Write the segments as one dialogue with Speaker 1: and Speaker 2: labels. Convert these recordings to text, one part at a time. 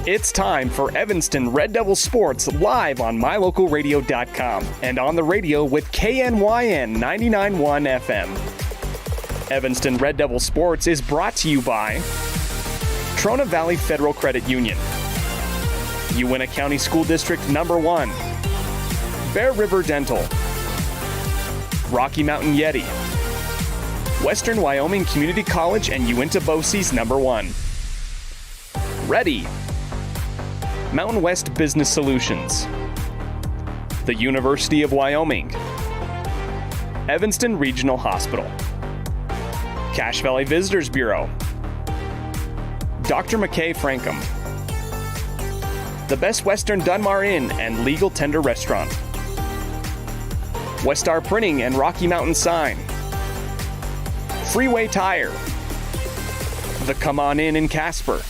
Speaker 1: It's time for Evanston Red Devil Sports live on mylocalradio.com and on the radio with KNYN 99.1 FM. Evanston Red Devil Sports is brought to you by Trona Valley Federal Credit Union, Uintah County School District Number 1, Bear River Dental, Rocky Mountain Yeti, Western Wyoming Community College and Uintah BOCES Number 1. Ready. Mountain West Business Solutions, the University of Wyoming, Evanston Regional Hospital, Cache Valley Visitors Bureau, Dr. McKay Frankham, the Best Western Dunmar Inn and Legal Tender Restaurant, Westar Printing and Rocky Mountain Sign, Freeway Tire, the Come On In Casper,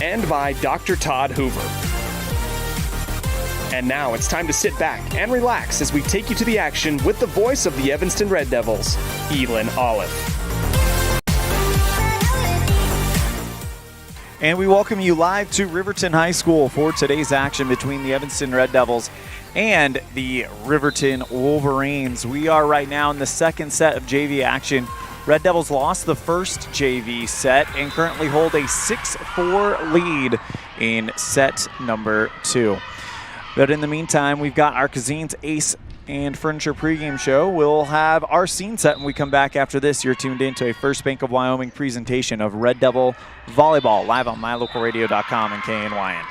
Speaker 1: and by Dr. Todd Hoover. And now it's time to sit back and relax as we take you to the action with the voice of the Evanston Red Devils, Elan Olliff.
Speaker 2: And we welcome you live to Riverton High School for today's action between the Evanston Red Devils and the Riverton Wolverines. We are right now in the second set of JV action. Red Devils lost the first JV set and currently hold a 6-4 lead in set number 2. But in the meantime, we've got our Cazin's Ace and Furniture pregame show. We'll have our scene set when we come back after this. You're tuned in to a First Bank of Wyoming presentation of Red Devil Volleyball live on mylocalradio.com and KNYN.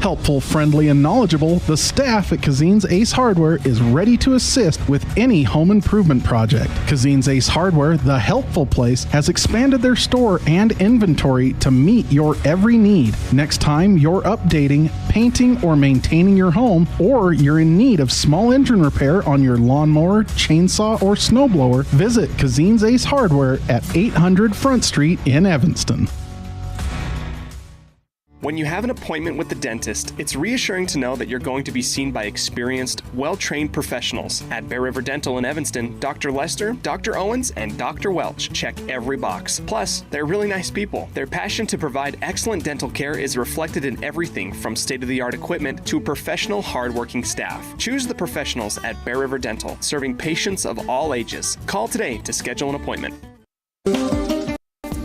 Speaker 3: Helpful, friendly, and knowledgeable, the staff at Cazin's Ace Hardware is ready to assist with any home improvement project. Cazin's Ace Hardware, the helpful place, has expanded their store and inventory to meet your every need. Next time you're updating, painting, or maintaining your home, or you're in need of small engine repair on your lawnmower, chainsaw, or snowblower, visit Cazin's Ace Hardware at 800 Front Street in Evanston.
Speaker 1: When you have an appointment with the dentist, it's reassuring to know that you're going to be seen by experienced, well-trained professionals. At Bear River Dental in Evanston, Dr. Lester, Dr. Owens, and Dr. Welch check every box. Plus, they're really nice people. Their passion to provide excellent dental care is reflected in everything from state-of-the-art equipment to professional, hardworking staff. Choose the professionals at Bear River Dental, serving patients of all ages. Call today to schedule an appointment.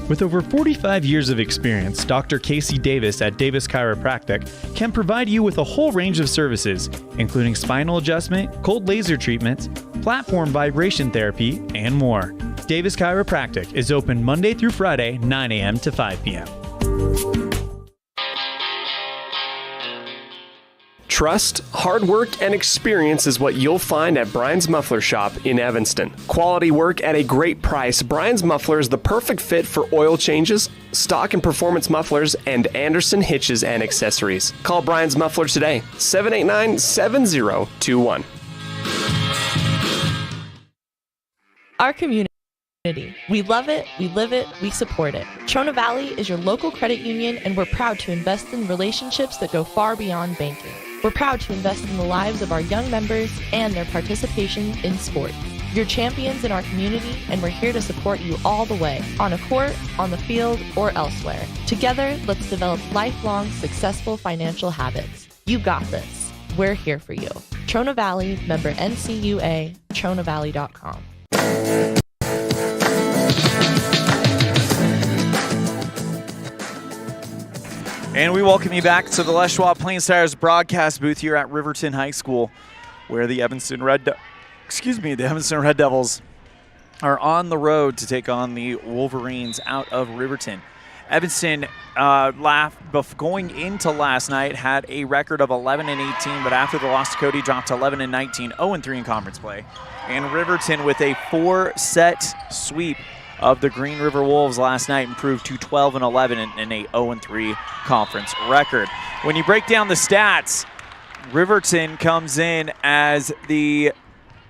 Speaker 4: With over 45 years of experience, Dr. Casey Davis at Davis Chiropractic can provide you with a whole range of services, including spinal adjustment, cold laser treatments, platform vibration therapy, and more. Davis Chiropractic is open Monday through Friday, 9 a.m. to 5 p.m.
Speaker 1: Trust, hard work, and experience is what you'll find at Brian's Muffler Shop in Evanston. Quality work at a great price. Brian's Muffler is the perfect fit for oil changes, stock and performance mufflers, and Anderson hitches and accessories. Call Brian's Muffler today, 789-7021.
Speaker 5: Our community. We love it, we live it, we support it. Trona Valley is your local credit union, and we're proud to invest in relationships that go far beyond banking. We're proud to invest in the lives of our young members and their participation in sports. You're champions in our community, and we're here to support you all the way, on a court, on the field, or elsewhere. Together, let's develop lifelong, successful financial habits. You got this. We're here for you. Trona Valley, member NCUA, TronaValley.com.
Speaker 2: And we welcome you back to the Les Schwab Plains Tires broadcast booth here at Riverton High School, where the Evanston Red Devils are on the road to take on the Wolverines out of Riverton. Evanston, going into last night, had a record of 11-18, but after the loss to Cody, dropped to 11-19, 0-3 in conference play. And Riverton, with a 4-set sweep of the Green River Wolves last night, improved to 12-11 in a 0-3 conference record. When you break down the stats, Riverton comes in as the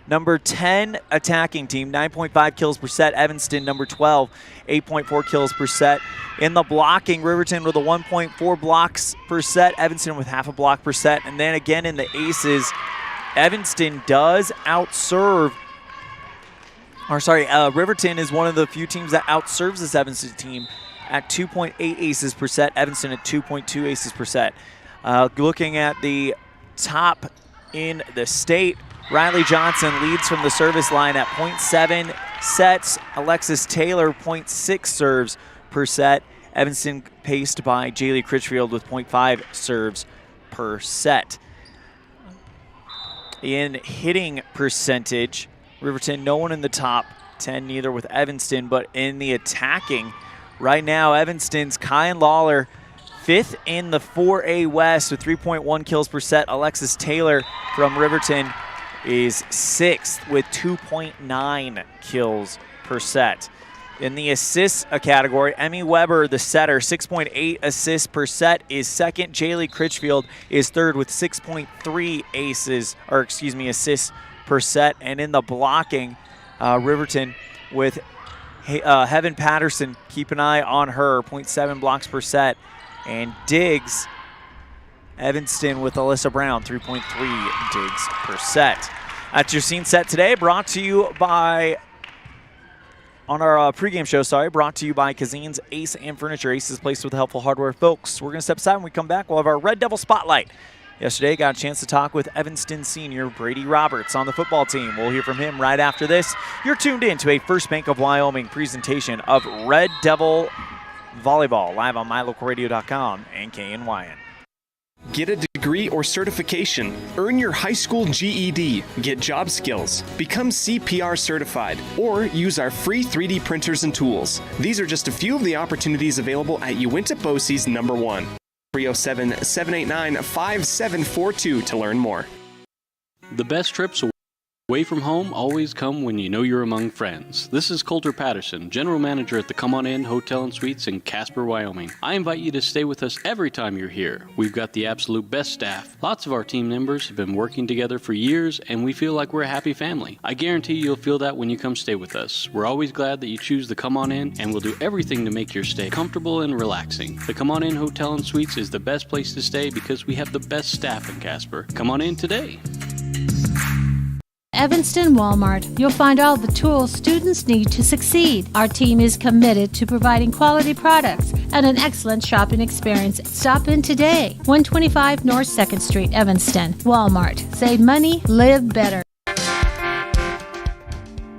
Speaker 2: number 10 attacking team, 9.5 kills per set. Evanston, number 12, 8.4 kills per set. In the blocking, Riverton with a 1.4 blocks per set, Evanston with half a block per set. And then again in the aces, Evanston does outserve Riverton is one of the few teams that outserves this Evanston team at 2.8 aces per set. Evanston at 2.2 aces per set. Looking at the top in the state, Riley Johnson leads from the service line at 0.7 sets. Alexis Taylor, 0.6 serves per set. Evanston paced by Jaylee Critchfield with 0.5 serves per set. In hitting percentage, Riverton, no one in the top 10, neither with Evanston, but in the attacking, right now, Evanston's Kyan Lawler, 5th in the 4A West with 3.1 kills per set. Alexis Taylor from Riverton is 6th with 2.9 kills per set. In the assists category, Emmy Weber, the setter, 6.8 assists per set, is 2nd. Jaylee Critchfield is 3rd with 6.3 assists per set. And in the blocking, Riverton with Heaven Patterson, keep an eye on her, 0.7 blocks per set. And digs, Evanston with Alyssa Brown, 3.3 digs per set. That's your scene set today, brought to you by, on our pregame show, brought to you by Cazin's Ace and Furniture. Ace is placed with helpful hardware, folks. We're going to step aside when we come back. We'll have our Red Devil Spotlight. Yesterday, got a chance to talk with Evanston senior Brady Roberts on the football team. We'll hear from him right after this. You're tuned in to a First Bank of Wyoming presentation of Red Devil Volleyball, live on mylocalradio.com and KNYN.
Speaker 1: Get a degree or certification. Earn your high school GED. Get job skills. Become CPR certified. Or use our free 3D printers and tools. These are just a few of the opportunities available at Uinta BOCES number 1. 307-789-5742 to learn more.
Speaker 6: The best trips away from home always come when you know you're among friends. This is Coulter Patterson, General Manager at the Come On In Hotel and Suites in Casper, Wyoming. I invite you to stay with us every time you're here. We've got the absolute best staff. Lots of our team members have been working together for years, and we feel like we're a happy family. I guarantee you'll feel that when you come stay with us. We're always glad that you choose the Come On In, and we'll do everything to make your stay comfortable and relaxing. The Come On In Hotel and Suites is the best place to stay because we have the best staff in Casper. Come on in today.
Speaker 7: Evanston Walmart. You'll find all the tools students need to succeed. Our team is committed to providing quality products and an excellent shopping experience. Stop in today. 125 North 2nd Street, Evanston. Walmart. Save money, live better.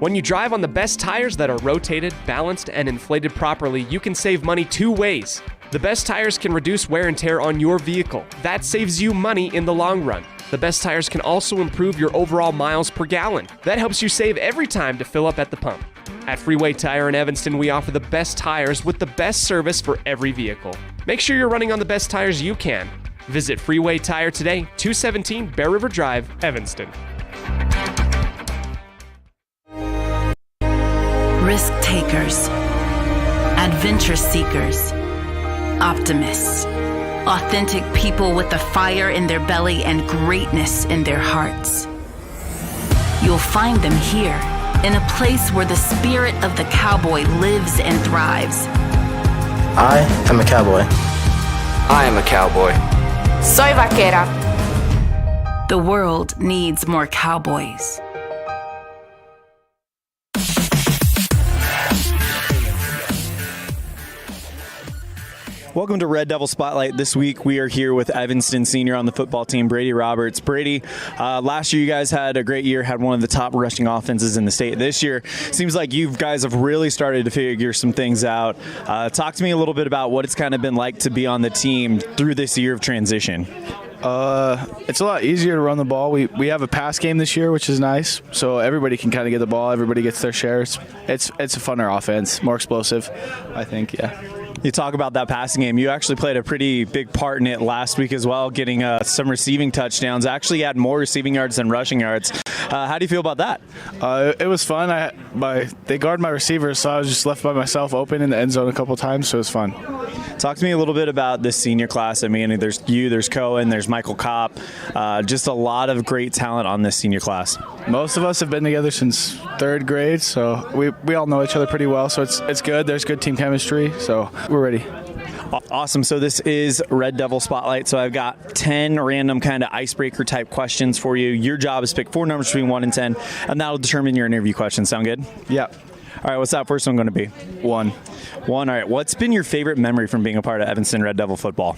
Speaker 1: When you drive on the best tires that are rotated, balanced, and inflated properly, you can save money 2 ways. The best tires can reduce wear and tear on your vehicle. That saves you money in the long run. The best tires can also improve your overall miles per gallon. That helps you save every time to fill up at the pump. At Freeway Tire in Evanston, we offer the best tires with the best service for every vehicle. Make sure you're running on the best tires you can. Visit Freeway Tire today, 217 Bear River Drive, Evanston.
Speaker 8: Risk takers, adventure seekers, optimists, authentic people with the fire in their belly and greatness in their hearts. You'll find them here, in a place where the spirit of the cowboy lives and thrives.
Speaker 9: I am a cowboy.
Speaker 10: I am a cowboy.
Speaker 11: Soy vaquera.
Speaker 8: The world needs more cowboys.
Speaker 2: Welcome to Red Devil Spotlight. This week we are here with Evanston senior on the football team, Brady Roberts. Brady, last year you guys had a great year, had one of the top rushing offenses in the state. This year, seems like you guys have really started to figure some things out. Talk to me a little bit about what it's kind of been like to be on the team through this year of transition.
Speaker 12: It's a lot easier to run the ball. We have a pass game this year, which is nice. So everybody can kind of get the ball. Everybody gets their shares. It's a funner offense, more explosive, I think, yeah.
Speaker 2: You talk about that passing game. You actually played a pretty big part in it last week as well, getting some receiving touchdowns. Actually had more receiving yards than rushing yards. How do you feel about that?
Speaker 12: It was fun. They guard my receivers, so I was just left by myself open in the end zone a couple times, so it was fun.
Speaker 2: Talk to me a little bit about this senior class. I mean, there's you, there's Cohen, there's Michael Kopp. Just a lot of great talent on this senior class.
Speaker 12: Most of us have been together since 3rd grade, so we all know each other pretty well, so it's good. There's good team chemistry, so we're ready.
Speaker 2: Awesome. So this is Red Devil Spotlight. So I've got 10 random kind of icebreaker type questions for you. Your job is to pick 4 numbers between 1 and 10, and that'll determine your interview questions. Sound good?
Speaker 12: Yeah.
Speaker 2: All right, what's that first one going to be?
Speaker 12: 1.
Speaker 2: 1. All right, what's been your favorite memory from being a part of Evanston Red Devil football?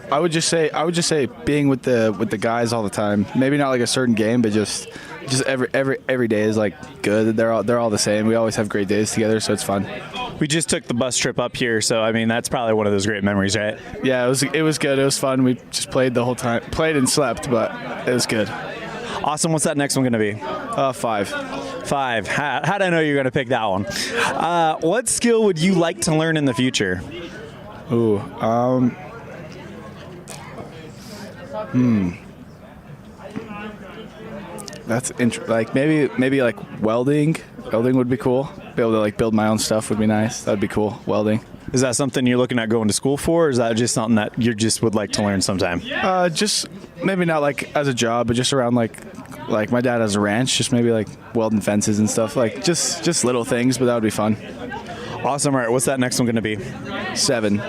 Speaker 12: I would just say being with the guys all the time. Maybe not like a certain game, but just every day is like good. They're all the same. We always have great days together, so it's fun.
Speaker 2: We just took the bus trip up here, so I mean that's probably one of those great memories, right?
Speaker 12: Yeah, it was good. It was fun. We just played the whole time, played and slept, but it was good.
Speaker 2: Awesome. What's that next one going to be?
Speaker 12: 5.
Speaker 2: 5. How'd I know you were going to pick that one? What skill would you like to learn in the future?
Speaker 12: That's like maybe like welding. Welding would be cool. Be able to like build my own stuff would be nice. That'd be cool. Welding.
Speaker 2: Is that something you're looking at going to school for, or is that just something that you just would like to learn sometime?
Speaker 12: Just maybe not like as a job, but just around like my dad has a ranch. Just maybe like welding fences and stuff. Like just little things, but that would be fun.
Speaker 2: Awesome. All right, what's that next one going to be?
Speaker 12: 7.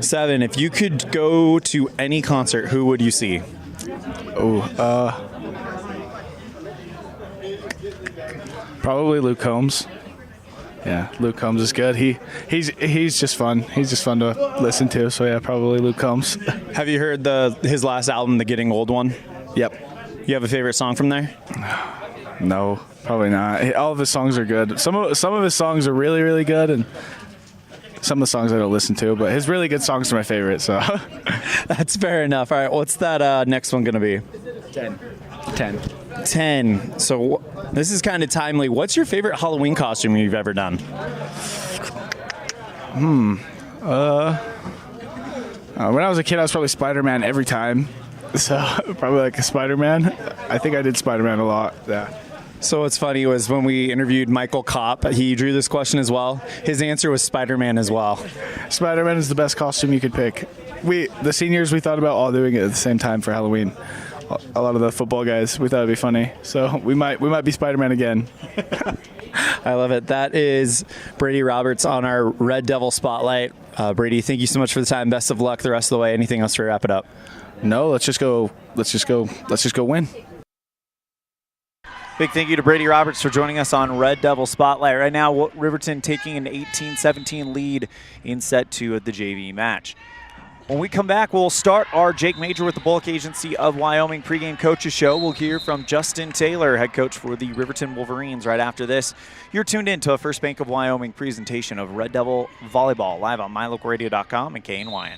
Speaker 2: 7. If you could go to any concert, who would you see?
Speaker 12: Probably Luke Combs. Yeah, Luke Combs is good. He's just fun. He's just fun to listen to. So yeah, probably Luke Combs.
Speaker 2: Have you heard his last album, the Getting Old one?
Speaker 12: Yep.
Speaker 2: You have a favorite song from there?
Speaker 12: No, probably not. All of his songs are good. Some of his songs are really, really good, and some of the songs I don't listen to, but his really good songs are my favorite. So
Speaker 2: that's fair enough. All right, what's that next one going to be?
Speaker 12: 10.
Speaker 2: 10. So this is kind of timely. What's your favorite Halloween costume you've ever done?
Speaker 12: When I was a kid, I was probably Spider-Man every time. So probably like a Spider-Man. I think I did Spider-Man a lot. Yeah.
Speaker 2: So what's funny was when we interviewed Michael Kopp, he drew this question as well. His answer was Spider-Man as well.
Speaker 12: Spider-Man is the best costume you could pick. The seniors, we thought about all doing it at the same time for Halloween. A lot of the football guys, we thought it'd be funny. So we might be Spider-Man again.
Speaker 2: I love it. That is Brady Roberts on our Red Devil Spotlight. Brady, thank you so much for the time. Best of luck the rest of the way. Anything else to wrap it up?
Speaker 12: No, let's just go win.
Speaker 2: Big thank you to Brady Roberts for joining us on Red Devil Spotlight. Right now, Riverton taking an 18-17 lead in set 2 of the JV match. When we come back, we'll start our Jake Major with the Bullock Agency of Wyoming pregame coaches show. We'll hear from Justin Taylor, head coach for the Riverton Wolverines, right after this. You're tuned in to a First Bank of Wyoming presentation of Red Devil Volleyball, live on mylocalradio.com and KNYN.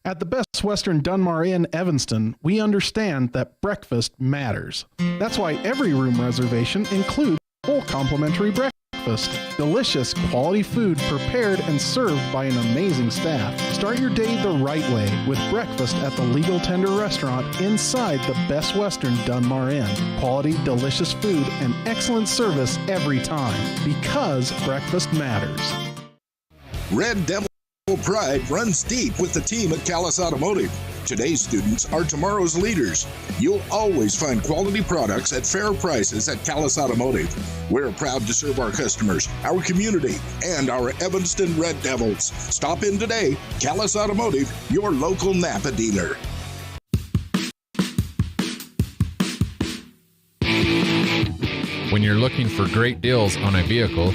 Speaker 3: At the Best Western Dunmar Inn, Evanston, we understand that breakfast matters. That's why every room reservation includes full complimentary breakfast. Delicious, quality food prepared and served by an amazing staff. Start your day the right way with breakfast at the Legal Tender Restaurant inside the Best Western Dunmar Inn. Quality, delicious food and excellent service every time, because breakfast matters.
Speaker 13: Red Devil pride runs deep with the team at Callis Automotive. Today's students are tomorrow's leaders. You'll always find quality products at fair prices at Callis Automotive. We're proud to serve our customers, our community, and our Evanston Red Devils. Stop in today. Callis Automotive, your local Napa dealer.
Speaker 14: When you're looking for great deals on a vehicle,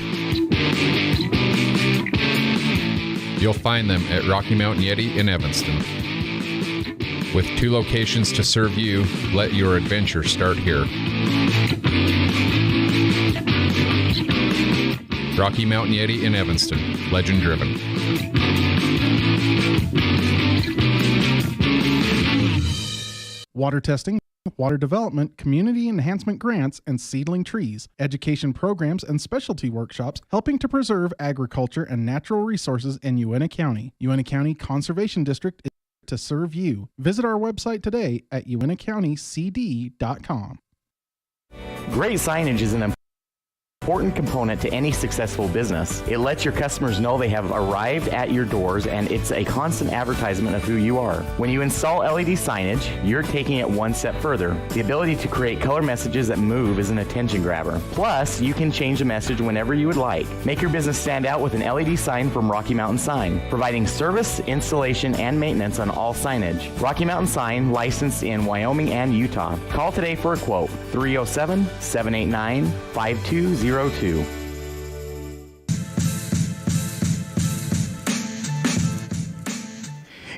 Speaker 14: you'll find them at Rocky Mountain Yeti in Evanston. With 2 locations to serve you, let your adventure start here. Rocky Mountain Yeti in Evanston, legend driven.
Speaker 3: Water testing, water development, community enhancement grants, and seedling trees, education programs, and specialty workshops helping to preserve agriculture and natural resources in Uintah County. Uintah County Conservation District is to serve you. Visit our website today at uintahcountycd.com.
Speaker 15: Great signage is an important component to any successful business. It lets your customers know they have arrived at your doors, and it's a constant advertisement of who you are. When you install LED signage, you're taking it one step further. The ability to create color messages that move is an attention grabber. Plus, you can change the message whenever you would like. Make your business stand out with an LED sign from Rocky Mountain Sign, providing service, installation, and maintenance on all signage. Rocky Mountain Sign, licensed in Wyoming and Utah. Call today for a quote, 307-789-5202.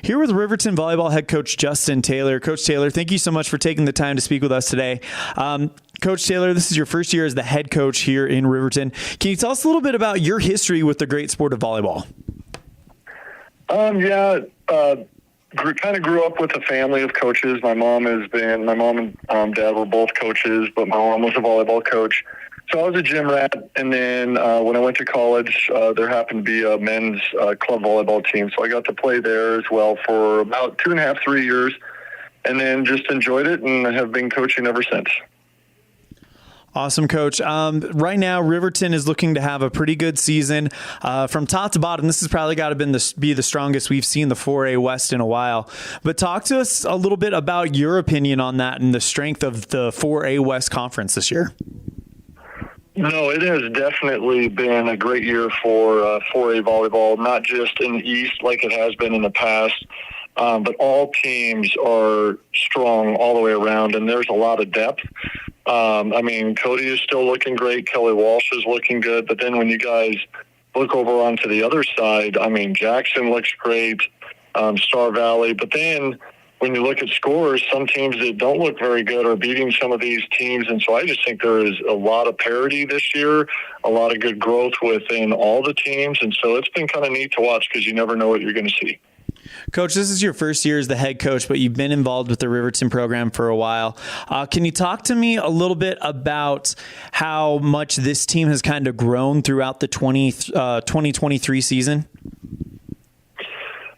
Speaker 4: Here with Riverton volleyball head coach Justin Taylor. Coach Taylor, thank you so much for taking the time to speak with us today. Coach Taylor, this is your first year as the head coach here in Riverton. Can you tell us a little bit about your history with the great sport of volleyball?
Speaker 16: Kind of grew up with a family of coaches. My mom and dad were both coaches, but my mom was a volleyball coach. So I was a gym rat, and then when I went to college, there happened to be a men's club volleyball team. So I got to play there as well for about 2.5, 3 years, and then just enjoyed it and have been coaching ever since.
Speaker 4: Awesome, Coach. Right now, Riverton is looking to have a pretty good season. From top to bottom, this has probably got to be the strongest we've seen the 4A West in a while. But talk to us a little bit about your opinion on that and the strength of the 4A West Conference this year.
Speaker 16: No, it has definitely been a great year for 4A volleyball, not just in the East like it has been in the past, but all teams are strong all the way around, and there's a lot of depth. Cody is still looking great. Kelly Walsh is looking good. But then when you guys look over onto the other side, Jackson looks great, Star Valley. But then when you look at scores, some teams that don't look very good are beating some of these teams. And so I just think there is a lot of parity this year, a lot of good growth within all the teams. And so it's been kind of neat to watch because you never know what you're going to see.
Speaker 4: Coach, this is your first year as the head coach, but you've been involved with the Riverton program for a while. Can you talk to me a little bit about how much this team has kind of grown throughout the 2023 season?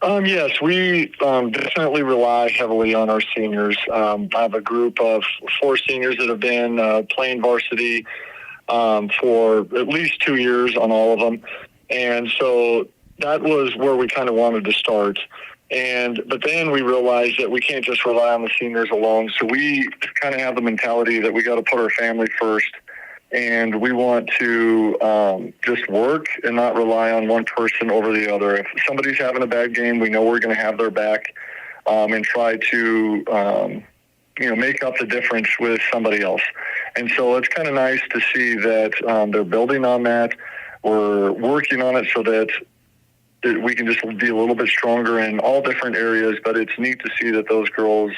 Speaker 16: Yes, we definitely rely heavily on our seniors. I have a group of 4 seniors that have been playing varsity for at least 2 years on all of them. And so that was where we kind of wanted to start. But then we realized that we can't just rely on the seniors alone. So we kind of have the mentality that we got to put our family first, and we want to just work and not rely on one person over the other. If somebody's having a bad game, we know we're going to have their back and try to make up the difference with somebody else. And so it's kind of nice to see that they're building on that. We're working on it so that we can just be a little bit stronger in all different areas, but it's neat to see that those girls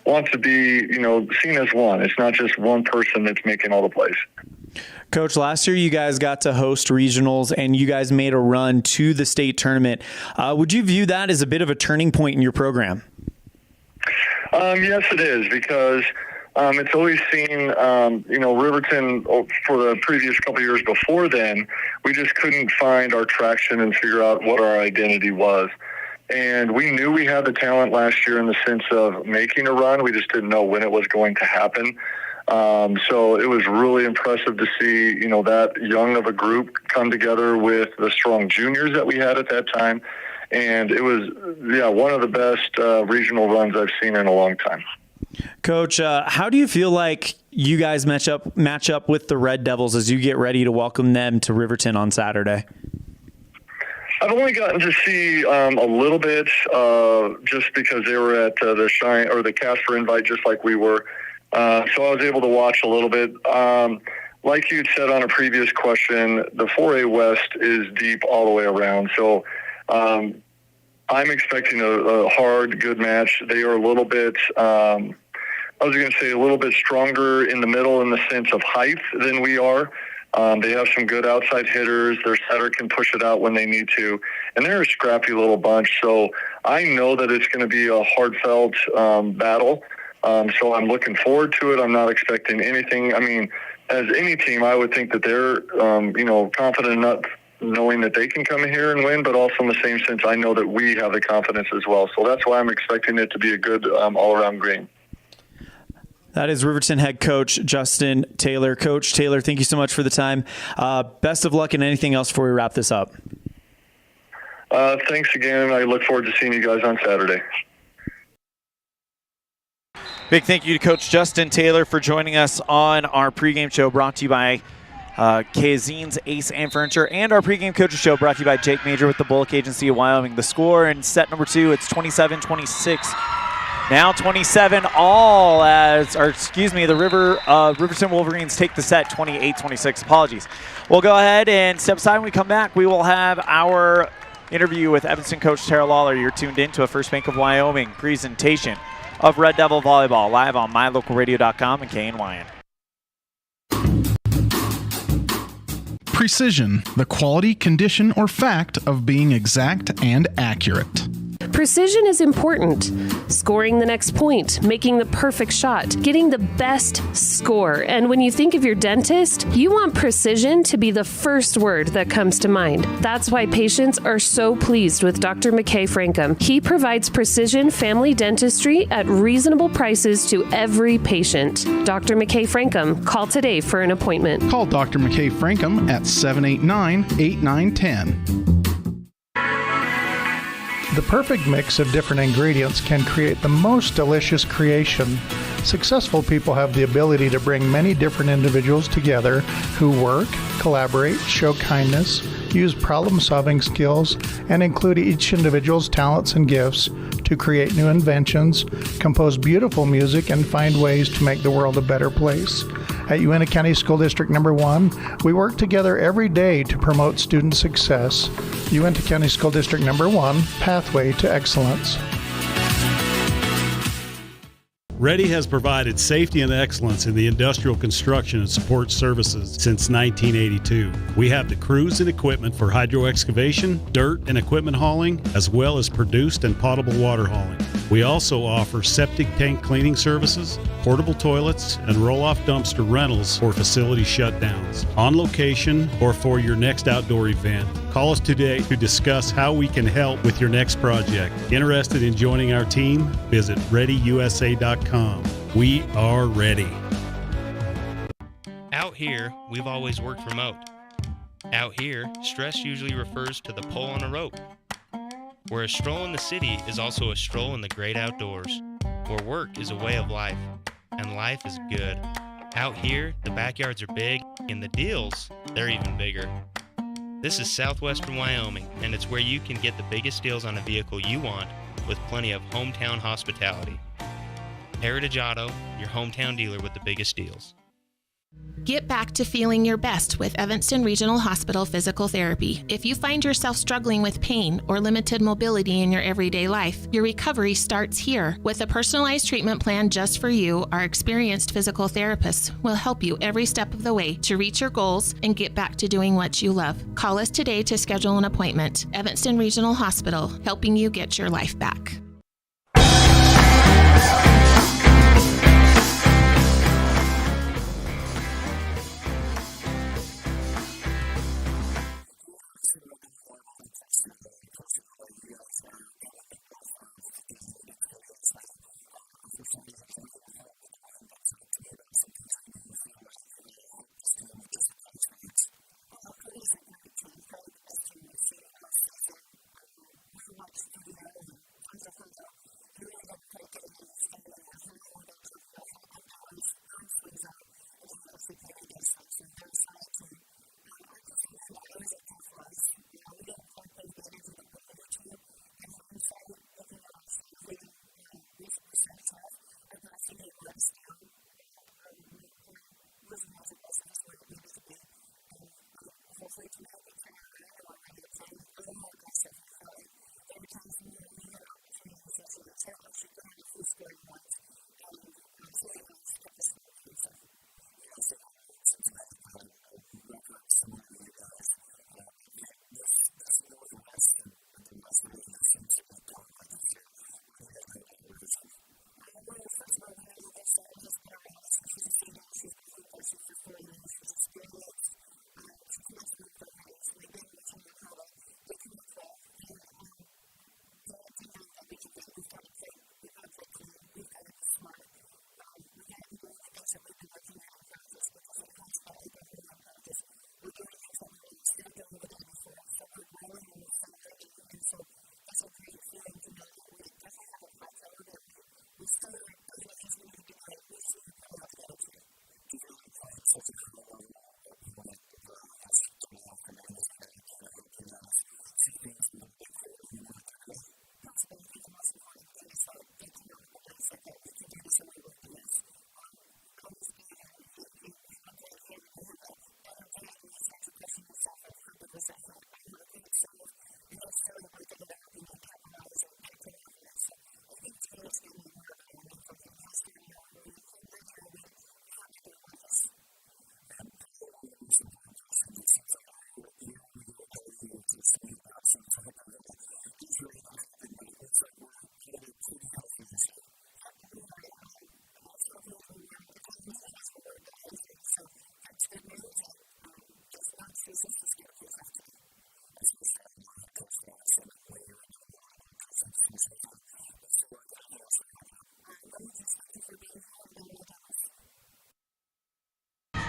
Speaker 16: want to be, seen as one. It's not just one person that's making all the plays.
Speaker 4: Coach, last year you guys got to host regionals and you guys made a run to the state tournament. Would you view that as a bit of a turning point in your program?
Speaker 16: Yes, it is, because it's always seen, Riverton for the previous couple of years before then, we just couldn't find our traction and figure out what our identity was. And we knew we had the talent last year in the sense of making a run. We just didn't know when it was going to happen. So it was really impressive to see, that young of a group come together with the strong juniors that we had at that time. And it was, one of the best regional runs I've seen in a long time.
Speaker 4: Coach, how do you feel like you guys match up with the Red Devils as you get ready to welcome them to Riverton on Saturday?
Speaker 16: I've only gotten to see a little bit just because they were at the Shine or the Casper Invite just like we were. So I was able to watch a little bit. Like you said on a previous question, the 4A West is deep all the way around. So I'm expecting a hard, good match. They are a little bit, a little bit stronger in the middle in the sense of height than we are. They have some good outside hitters. Their setter can push it out when they need to. And they're a scrappy little bunch. So I know that it's going to be a heartfelt battle. So I'm looking forward to it. I'm not expecting anything. As any team, I would think that they're, confident enough knowing that they can come in here and win, but also in the same sense, I know that we have the confidence as well. So that's why I'm expecting it to be a good all-around game.
Speaker 4: That is Riverton head coach Justin Taylor. Coach Taylor, thank you so much for the time. Best of luck in anything else before we wrap this up.
Speaker 16: Thanks again. I look forward to seeing you guys on Saturday.
Speaker 2: Big thank you to Coach Justin Taylor for joining us on our pregame show, brought to you by Cazin's Ace and Furniture, and our pregame coaches show brought to you by Jake Major with the Bullock Agency of Wyoming. The score in set number 2, it's 27-26. Now 27-all the Riverton Wolverines take the set 28-26. Apologies. We'll go ahead and step aside. When we come back, we will have our interview with Evanston coach Tara Lawler. You're tuned in to a First Bank of Wyoming presentation of Red Devil Volleyball, live on mylocalradio.com and KNYN.
Speaker 3: Precision, the quality, condition, or fact of being exact and accurate.
Speaker 17: Precision is important. Scoring the next point, making the perfect shot, getting the best score. And when you think of your dentist, you want precision to be the first word that comes to mind. That's why patients are so pleased with Dr. McKay Frankum. He provides precision family dentistry at reasonable prices to every patient. Dr. McKay Frankum, call today for an appointment.
Speaker 3: Call Dr. McKay Frankum at 789-8910.
Speaker 18: The perfect mix of different ingredients can create the most delicious creation. Successful people have the ability to bring many different individuals together who work, collaborate, show kindness, use problem-solving skills, and include each individual's talents and gifts to create new inventions, compose beautiful music, and find ways to make the world a better place. At Uintah County School District Number 1, we work together every day to promote student success. Uintah County School District Number 1, Pathway to Excellence.
Speaker 19: Ready has provided safety and excellence in the industrial construction and support services since 1982. We have the crews and equipment for hydro excavation, dirt and equipment hauling, as well as produced and potable water hauling. We also offer septic tank cleaning services, portable toilets, and roll-off dumpster rentals for facility shutdowns, on location or for your next outdoor event. Call us today to discuss how we can help with your next project. Interested in joining our team? Visit ReadyUSA.com. We are ready.
Speaker 20: Out here, we've always worked remote. Out here, stress usually refers to the pull on a rope. Where a stroll in the city is also a stroll in the great outdoors. Where work is a way of life, and life is good. Out here, the backyards are big, and the deals, they're even bigger. This is Southwestern Wyoming, and it's where you can get the biggest deals on a vehicle you want with plenty of hometown hospitality. Heritage Auto, your hometown dealer with the biggest deals.
Speaker 21: Get back to feeling your best with Evanston Regional Hospital Physical Therapy. If you find yourself struggling with pain or limited mobility in your everyday life, your recovery starts here. With a personalized treatment plan just for you, our experienced physical therapists will help you every step of the way to reach your goals and get back to doing what you love. Call us today to schedule an appointment. Evanston Regional Hospital, helping you get your life back.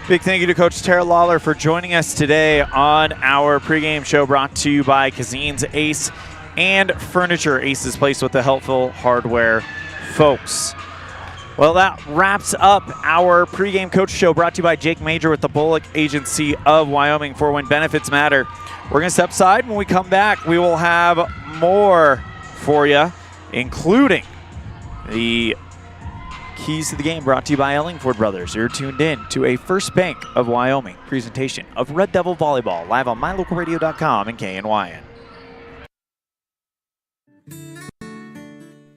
Speaker 2: Big thank you to Coach Tara Lawler for joining us today on our pregame show, brought to you by Cazin's Ace and Furniture. Ace is placed with the helpful hardware folks. Well, that wraps up our pregame coach show, brought to you by Jake Major with the Bullock Agency of Wyoming, for when benefits matter. We're going to step aside. When we come back, we will have more for you, including the keys to the game, brought to you by Ellingford Brothers. You're tuned in to a First Bank of Wyoming presentation of Red Devil Volleyball, live on mylocalradio.com and KNYN.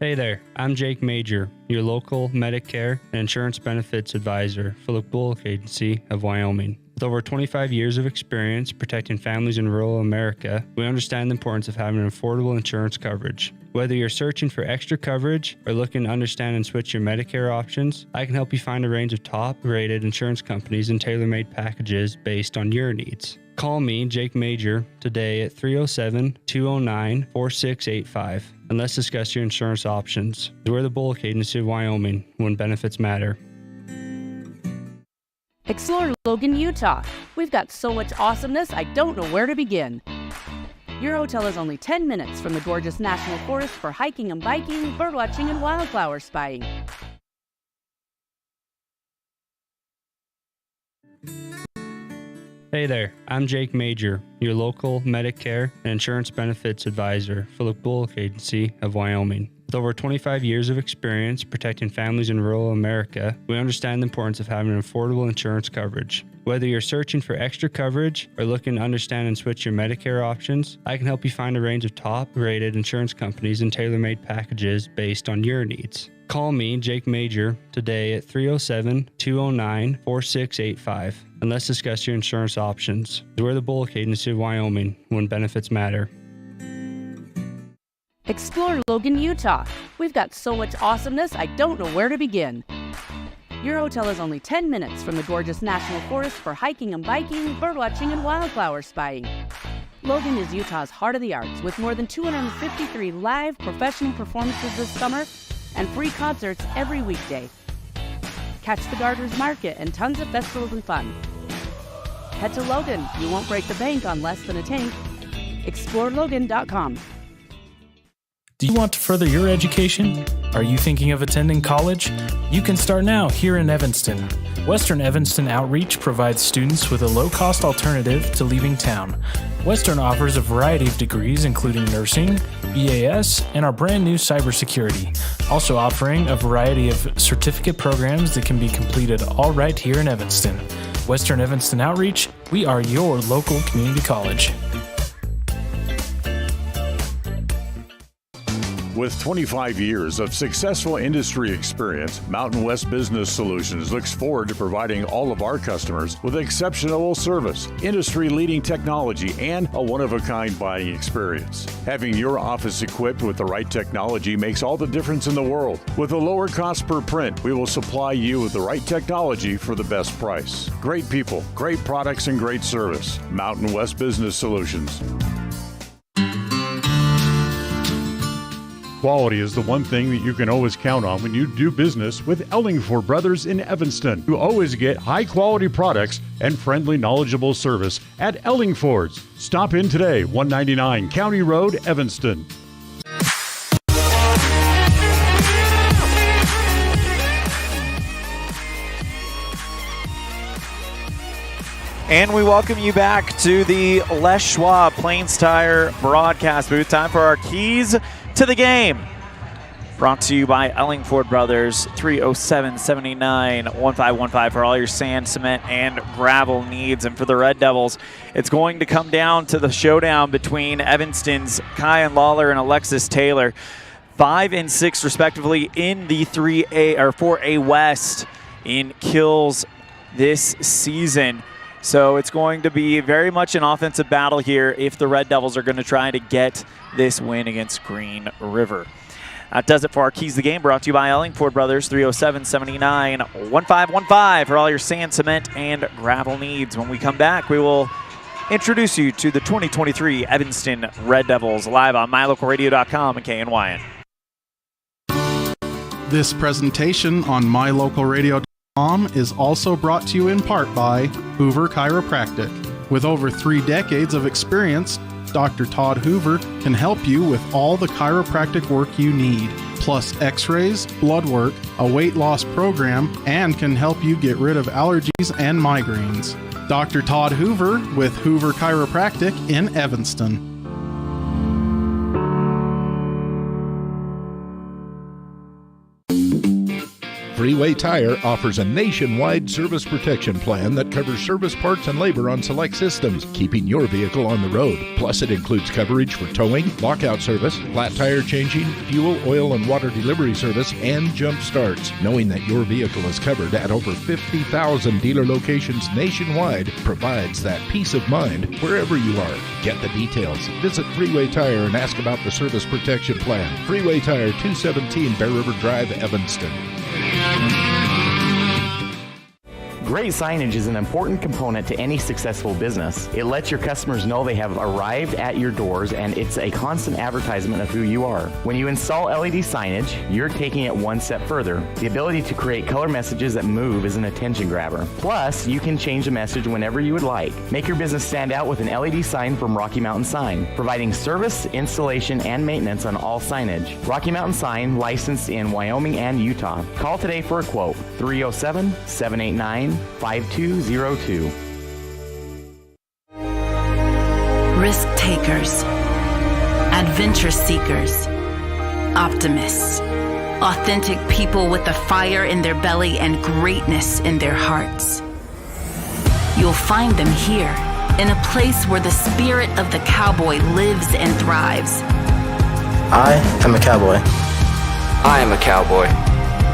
Speaker 5: Hey there, I'm Jake Major, your local Medicare and insurance benefits advisor for the Bullock Agency of Wyoming. With over 25 years of experience protecting families in rural America, we understand the importance of having an affordable insurance coverage. Whether you're searching for extra coverage or looking to understand and switch your Medicare options, I can help you find a range of top-rated insurance companies and tailor-made packages based on your needs. Call me, Jake Major, today at 307-209-4685, and let's discuss your insurance options. We're the Bullock Agency of Wyoming, when benefits matter.
Speaker 22: Explore Logan, Utah. We've got so much awesomeness, I don't know where to begin. Your hotel is only 10 minutes from the gorgeous national forest for hiking and biking, birdwatching, and wildflower spying.
Speaker 5: Hey there, I'm Jake Major, your local Medicare and insurance benefits advisor for the Bullock Agency of Wyoming. With over 25 years of experience protecting families in rural America, we understand the importance of having an affordable insurance coverage. Whether you're searching for extra coverage or looking to understand and switch your Medicare options, I can help you find a range of top-rated insurance companies and tailor-made packages based on your needs. Call me, Jake Major, today at 307-209-4685, and let's discuss your insurance options. We're the Bullock Agency of Wyoming, when benefits matter.
Speaker 22: Explore Logan, Utah. We've got so much awesomeness, I don't know where to begin. Your hotel is only 10 minutes from the gorgeous national forest for hiking and biking, birdwatching, and wildflower spying. Logan is Utah's heart of the arts, with more than 253 live professional performances this summer and free concerts every weekday. Catch the Garters Market and tons of festivals and fun. Head to Logan. You won't break the bank on less than a tank. ExploreLogan.com.
Speaker 23: Do you want to further your education? Are you thinking of attending college? You can start now here in Evanston. Western Evanston Outreach provides students with a low-cost alternative to leaving town. Western offers a variety of degrees including nursing, EAS, and our brand new cybersecurity. Also offering a variety of certificate programs that can be completed all right here in Evanston. Western Evanston Outreach, we are your local community college.
Speaker 24: With 25 years of successful industry experience, Mountain West Business Solutions looks forward to providing all of our customers with exceptional service, industry-leading technology, and a one-of-a-kind buying experience. Having your office equipped with the right technology makes all the difference in the world. With a lower cost per print, we will supply you with the right technology for the best price. Great people, great products, and great service. Mountain West Business Solutions. Quality is the one thing that you can always count on when you do business with Ellingford Brothers in Evanston. You always get high-quality products and friendly, knowledgeable service at Ellingford's. Stop in today, 199 County Road, Evanston.
Speaker 2: And we welcome you back to the Les Schwab Plains Tire broadcast booth. Time for our keys to the game. Brought to you by Ellingford Brothers, 307-79-1515 for all your sand, cement, and gravel needs. And for the Red Devils, it's going to come down to the showdown between Evanston's Kyan Lawler and Alexis Taylor. 5 and 6 respectively in the 3A or 4A West in kills this season. So it's going to be very much an offensive battle here if the Red Devils are going to try to get this win against Green River. That does it for our Keys to the Game, brought to you by Ellingford Brothers, 307-79-1515 for all your sand, cement, and gravel needs. When we come back, we will introduce you to the 2023 Evanston Red Devils, live on mylocalradio.com and KNYN.
Speaker 3: This presentation on MyLocalRadio.com Is also brought to you in part by Hoover Chiropractic. With over 3 decades of experience, Dr. Todd Hoover can help you with all the chiropractic work you need, plus x-rays, blood work, a weight loss program, and can help you get rid of allergies and migraines. Dr. Todd Hoover with Hoover Chiropractic in Evanston.
Speaker 1: Freeway Tire offers a nationwide service protection plan that covers service parts and labor on select systems, keeping your vehicle on the road. Plus, it includes coverage for towing, lockout service, flat tire changing, fuel, oil, and water delivery service, and jump starts. Knowing that your vehicle is covered at over 50,000 dealer locations nationwide provides that peace of mind wherever you are. Get the details. Visit Freeway Tire and ask about the service protection plan. Freeway Tire, 217 Bear River Drive, Evanston.
Speaker 15: Great signage is an important component to any successful business. It lets your customers know they have arrived at your doors, and it's a constant advertisement of who you are. When you install LED signage, you're taking it one step further. The ability to create color messages that move is an attention grabber. Plus, you can change the message whenever you would like. Make your business stand out with an LED sign from Rocky Mountain Sign, providing service, installation, and maintenance on all signage. Rocky Mountain Sign, licensed in Wyoming and Utah. Call today for a quote, 307-789-5202.
Speaker 8: Risk takers, adventure seekers, optimists, authentic people with the fire in their belly and greatness in their hearts. You'll find them here, in a place where the spirit of the cowboy lives and thrives.
Speaker 10: I am a cowboy.
Speaker 11: I am a cowboy.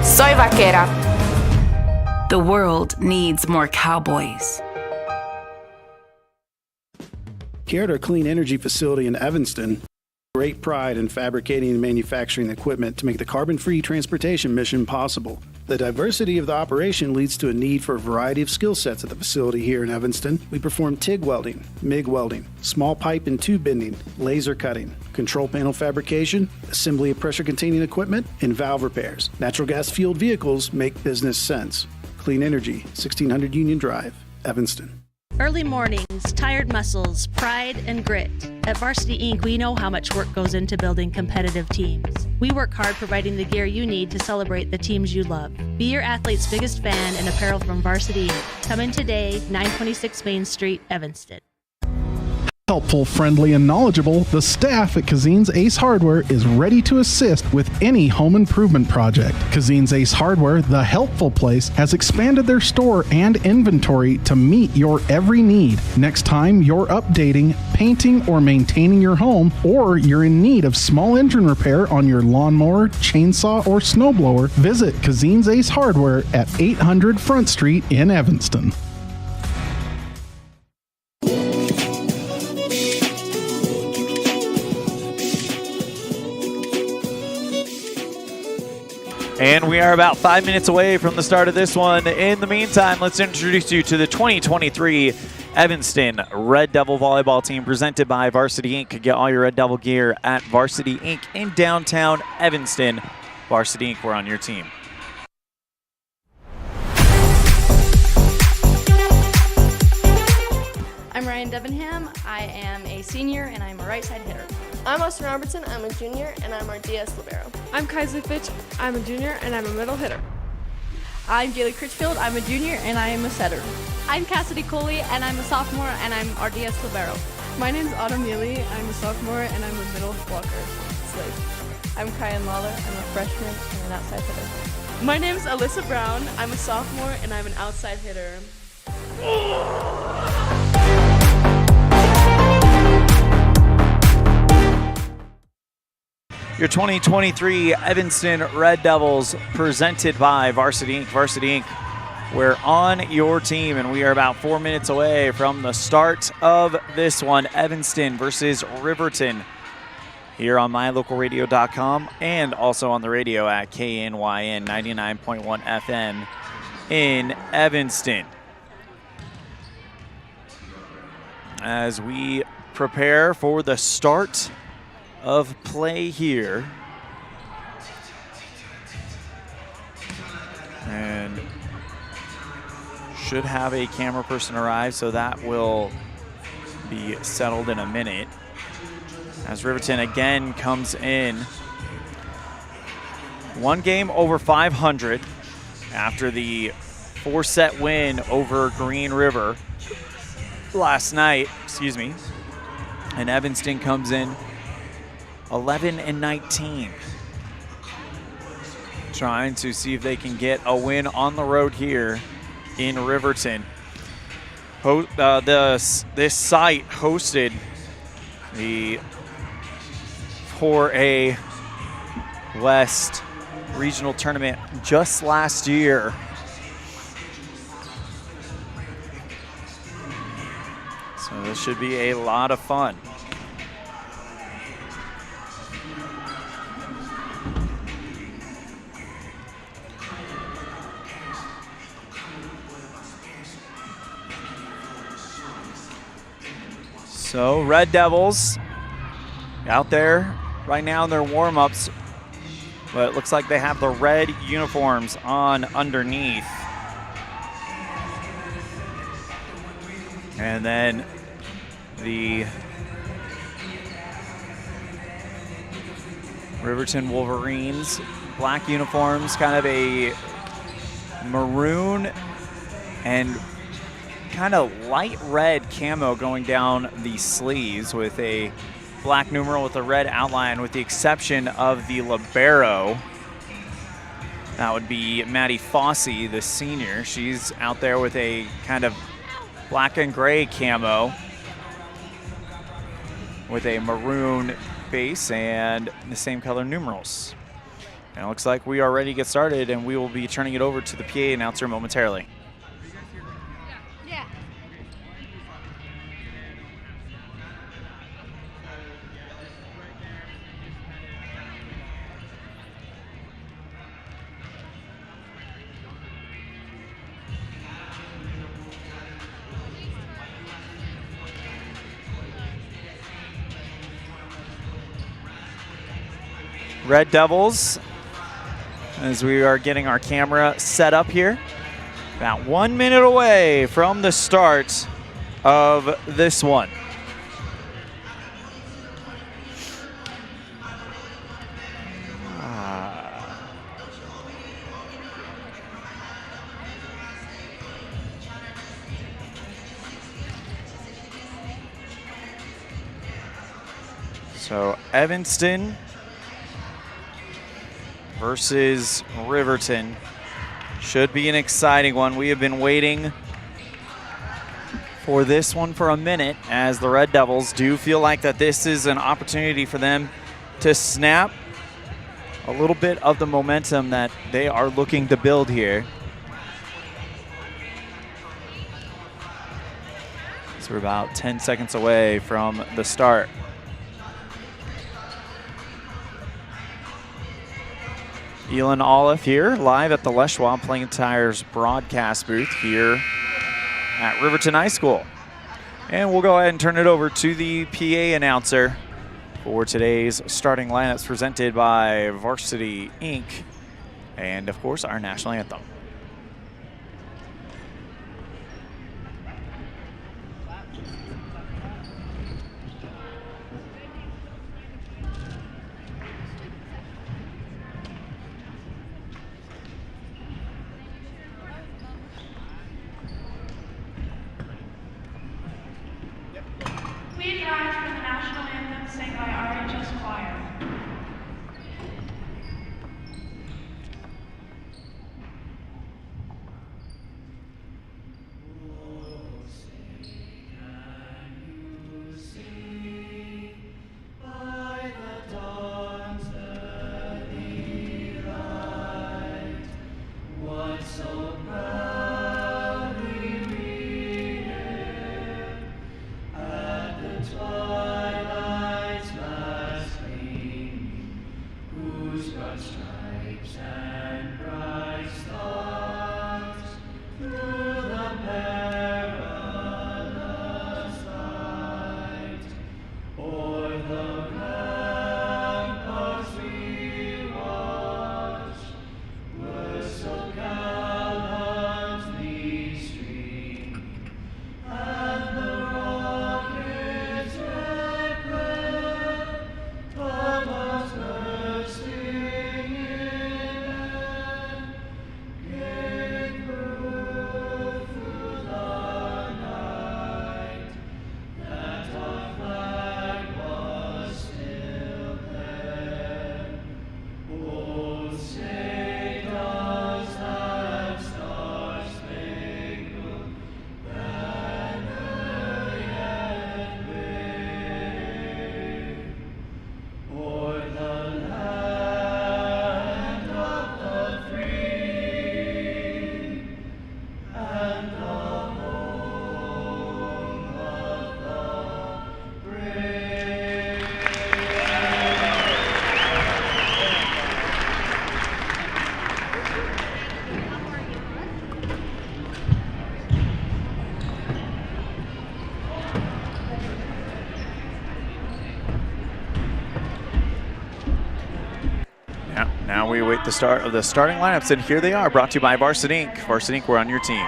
Speaker 11: Soy vaquera.
Speaker 8: The world needs more cowboys.
Speaker 6: Here at our clean energy facility in Evanston, great pride in fabricating and manufacturing equipment to make the carbon-free transportation mission possible. The diversity of the operation leads to a need for a variety of skill sets at the facility here in Evanston. We perform TIG welding, MIG welding, small pipe and tube bending, laser cutting, control panel fabrication, assembly of pressure-containing equipment, and valve repairs. Natural gas-fueled vehicles make business sense. Clean Energy, 1600 Union Drive, Evanston.
Speaker 7: Early mornings, tired muscles, pride, and grit. At Varsity Inc., we know how much work goes into building competitive teams. We work hard providing the gear you need to celebrate the teams you love. Be your athlete's biggest fan in apparel from Varsity Inc. Come in today, 926 Main Street, Evanston.
Speaker 3: Helpful, friendly, and knowledgeable, the staff at Cazin's Ace Hardware is ready to assist with any home improvement project. Cazin's Ace Hardware, the helpful place, has expanded their store and inventory to meet your every need. Next time you're updating, painting, or maintaining your home, or you're in need of small engine repair on your lawnmower, chainsaw, or snowblower, visit Cazin's Ace Hardware at 800 Front Street in Evanston.
Speaker 2: And we are about 5 minutes away from the start of this one. In the meantime, let's introduce you to the 2023 Evanston Red Devil Volleyball team presented by Varsity Inc. Get all your Red Devil gear at Varsity Inc. in downtown Evanston. Varsity Inc., we're on your team.
Speaker 9: I'm Ryan Debenham. I am a senior and I'm a right side hitter.
Speaker 25: I'm Austin Robertson. I'm a junior and I'm our DS libero.
Speaker 26: I'm Cazin Fitch. I'm a junior and I'm a middle hitter.
Speaker 27: I'm Jaylee Critchfield. I'm a junior and I am a setter.
Speaker 28: I'm Cassidy Cooley and I'm a sophomore and I'm our DS libero.
Speaker 29: My name's Autumn Neely. I'm a sophomore and I'm a middle blocker. Slave.
Speaker 30: I'm Kyan Lawler. I'm a freshman and an outside hitter.
Speaker 31: My name's Alyssa Brown. I'm a sophomore and I'm an outside hitter.
Speaker 2: Your 2023 Evanston Red Devils presented by Varsity Inc. Varsity Inc., we're on your team, and we are about 4 minutes away from the start of this one, Evanston versus Riverton, here on mylocalradio.com and also on the radio at KNYN 99.1 FM in Evanston. As we prepare for the start of play here. And should have a camera person arrive, so that will be settled in a minute. As Riverton again comes in. One game over 500 after the 4-set win over Green River last night, And Evanston comes in 11-19. Trying to see if they can get a win on the road here in Riverton. This site hosted the 4A West regional tournament just last year. So this should be a lot of fun. So Red Devils out there right now in their warm-ups, but it looks like they have the red uniforms on underneath. And then the Riverton Wolverines, black uniforms, kind of a maroon and kind of light red camo going down the sleeves with a black numeral with a red outline, with the exception of the libero. That would be Maddie Fossey, the senior. She's out there with a kind of black and gray camo with a maroon base and the same color numerals. And it looks like we are ready to get started, and we will be turning it over to the PA announcer momentarily. Red Devils, as we are getting our camera set up here, about 1 minute away from the start of this one. So Evanston versus Riverton should be an exciting one. We have been waiting for this one for a minute, as the Red Devils do feel like that this is an opportunity for them to snap a little bit of the momentum that they are looking to build here. So we're about 10 seconds away from the start. Elan Olliff here, live at the Les Schwab Playing Tires broadcast booth here at Riverton High School. And we'll go ahead and turn it over to the PA announcer for today's starting lineups presented by Varsity Inc. and, of course, our national anthem.
Speaker 4: Please rise for the national anthem sang by RHS Choir.
Speaker 2: we await the start of the starting lineups, and here they are, brought to you by Varsity Inc. Varsity Inc., we're on your team.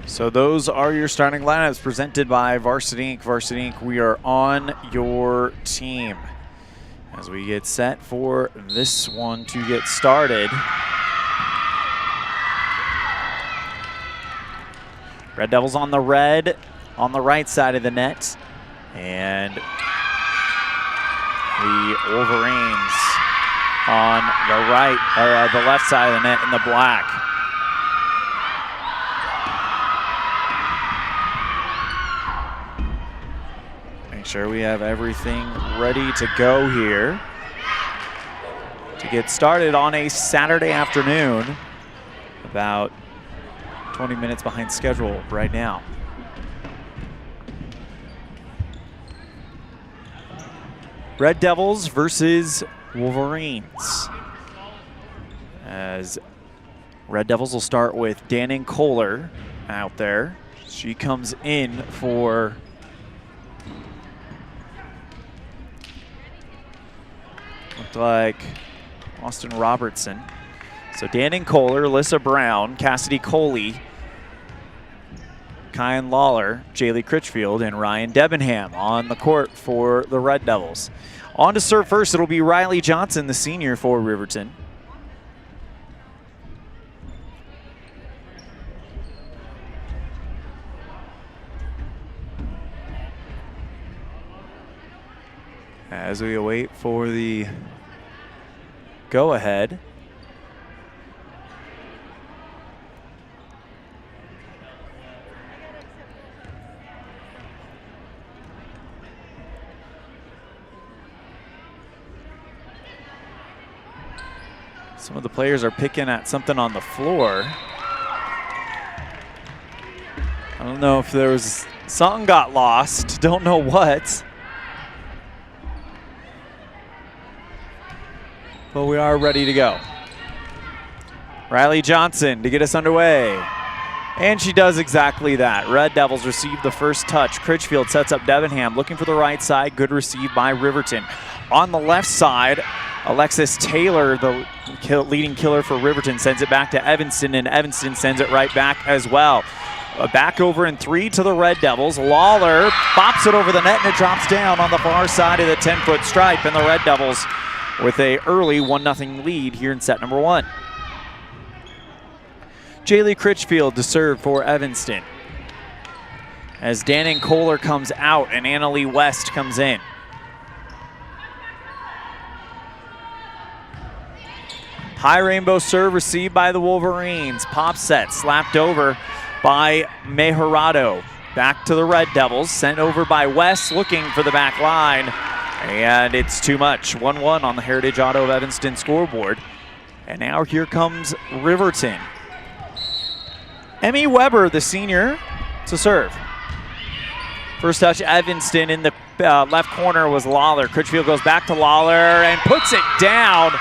Speaker 2: So those are your starting lineups presented by Varsity Inc. Varsity Inc., we are on your team. As we get set for this one to get started. Red Devils on the red, on the right side of the net. And the Wolverines on the right, or the left side of the net in the black. Sure we have everything ready to go here to get started on a Saturday afternoon, about 20 minutes behind schedule right now. Red Devils versus Wolverines. As Red Devils will start with Dannon Kohler out there. She comes in for like Austin Robertson. So Dannon Kohler, Alyssa Brown, Cassidy Coley, Kyan Lawler, Jaylee Critchfield, and Ryan Debenham on the court for the Red Devils. On to serve first, it'll be Riley Johnson, the senior for Riverton. As we await for the go-ahead. Some of the players are picking at something on the floor. I don't know if there was something got lost. Don't know what. But we are ready to go. Riley Johnson to get us underway. And she does exactly that. Red Devils receive the first touch. Critchfield sets up Debenham, looking for the right side. Good receive by Riverton. On the left side, Alexis Taylor, the leading killer for Riverton, sends it back to Evanston, and Evanston sends it right back as well. Back over in 3 to the Red Devils. Lawler bops it over the net, and it drops down on the far side of the 10-foot stripe, and the Red Devils with a early 1-0 lead here in set number 1. Jaylee Critchfield to serve for Evanston. As Dannon Kohler comes out and Annalie West comes in. High rainbow serve received by the Wolverines. Pop set slapped over by Mejorado. Back to the Red Devils, sent over by West, looking for the back line. And it's too much. 1-1 on the Heritage Auto of Evanston scoreboard. And now here comes Riverton. Emmy Weber, the senior, to serve. First touch, Evanston in the left corner was Lawler. Critchfield goes back to Lawler and puts it down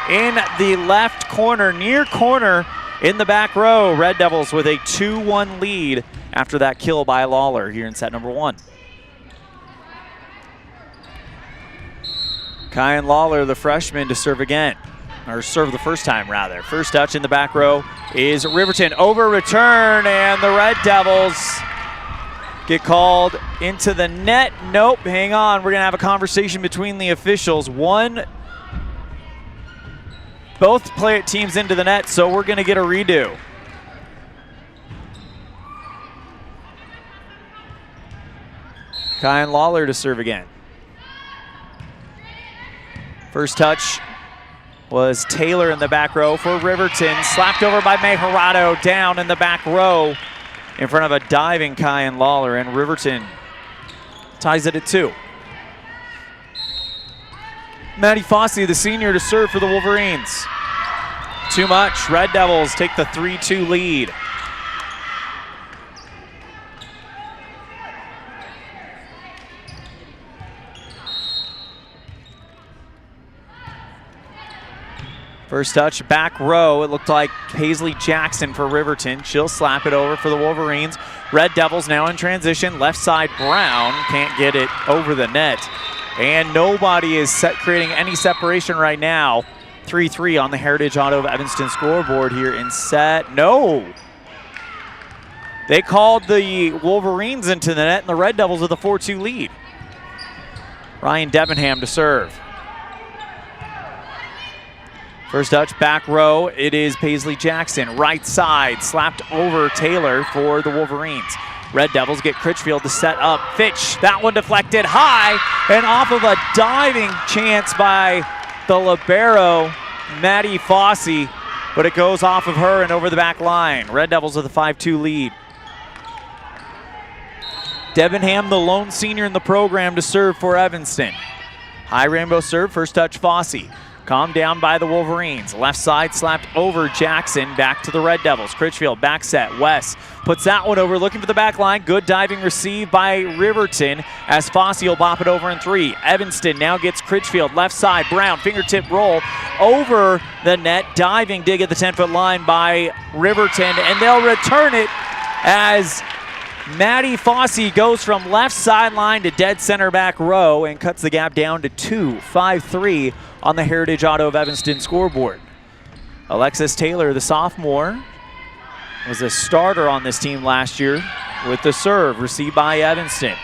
Speaker 2: in the left corner, near corner in the back row. Red Devils with a 2-1 lead after that kill by Lawler here in set number 1. Kyan Lawler, the freshman, to serve again. Or serve the first time, rather. First touch in the back row is Riverton. Over return, and the Red Devils get called into the net. Nope, hang on. We're going to have a conversation between the officials. Both teams into the net, so we're going to get a redo. Kyan Lawler to serve again. First touch was Taylor in the back row for Riverton. Slapped over by Mejorado, down in the back row in front of a diving Kyan Lawler, and Riverton ties it at 2. Maddie Fossey, the senior, to serve for the Wolverines. Too much. Red Devils take the 3-2 lead. First touch, back row. It looked like Paisley Jackson for Riverton. She'll slap it over for the Wolverines. Red Devils now in transition. Left side, Brown can't get it over the net. And nobody is creating any separation right now. 3-3 on the Heritage Auto of Evanston scoreboard here in set. No! They called the Wolverines into the net, and the Red Devils with a 4-2 lead. Ryan Debenham to serve. First touch, back row, it is Paisley Jackson. Right side, slapped over Taylor for the Wolverines. Red Devils get Critchfield to set up. Fitch, that one deflected high and off of a diving chance by the libero, Maddie Fossey, but it goes off of her and over the back line. Red Devils with a 5-2 lead. Debenham, the lone senior in the program, to serve for Evanston. High rainbow serve, first touch Fossey. Calmed down by the Wolverines. Left side slapped over Jackson. Back to the Red Devils. Critchfield back set. West puts that one over, looking for the back line. Good diving receive by Riverton as Fossey will bop it over in 3. Evanston now gets Critchfield. Left side, Brown, fingertip roll over the net. Diving dig at the 10-foot line by Riverton, and they'll return it as Maddie Fossey goes from left sideline to dead center back row and cuts the gap down to 2. 5-3 on the Heritage Auto of Evanston scoreboard. Alexis Taylor, the sophomore, was a starter on this team last year with the serve received by Evanston.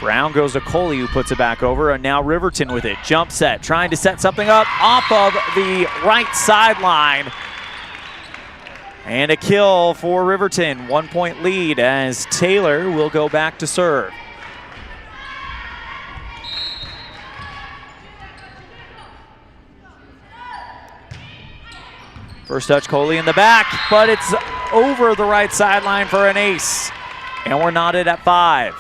Speaker 2: Brown goes to Coley, who puts it back over, and now Riverton with it. Jump set, trying to set something up off of the right sideline. And a kill for Riverton. 1-point lead as Taylor will go back to serve. First touch, Coley in the back, but it's over the right sideline for an ace. And we're knotted at 5.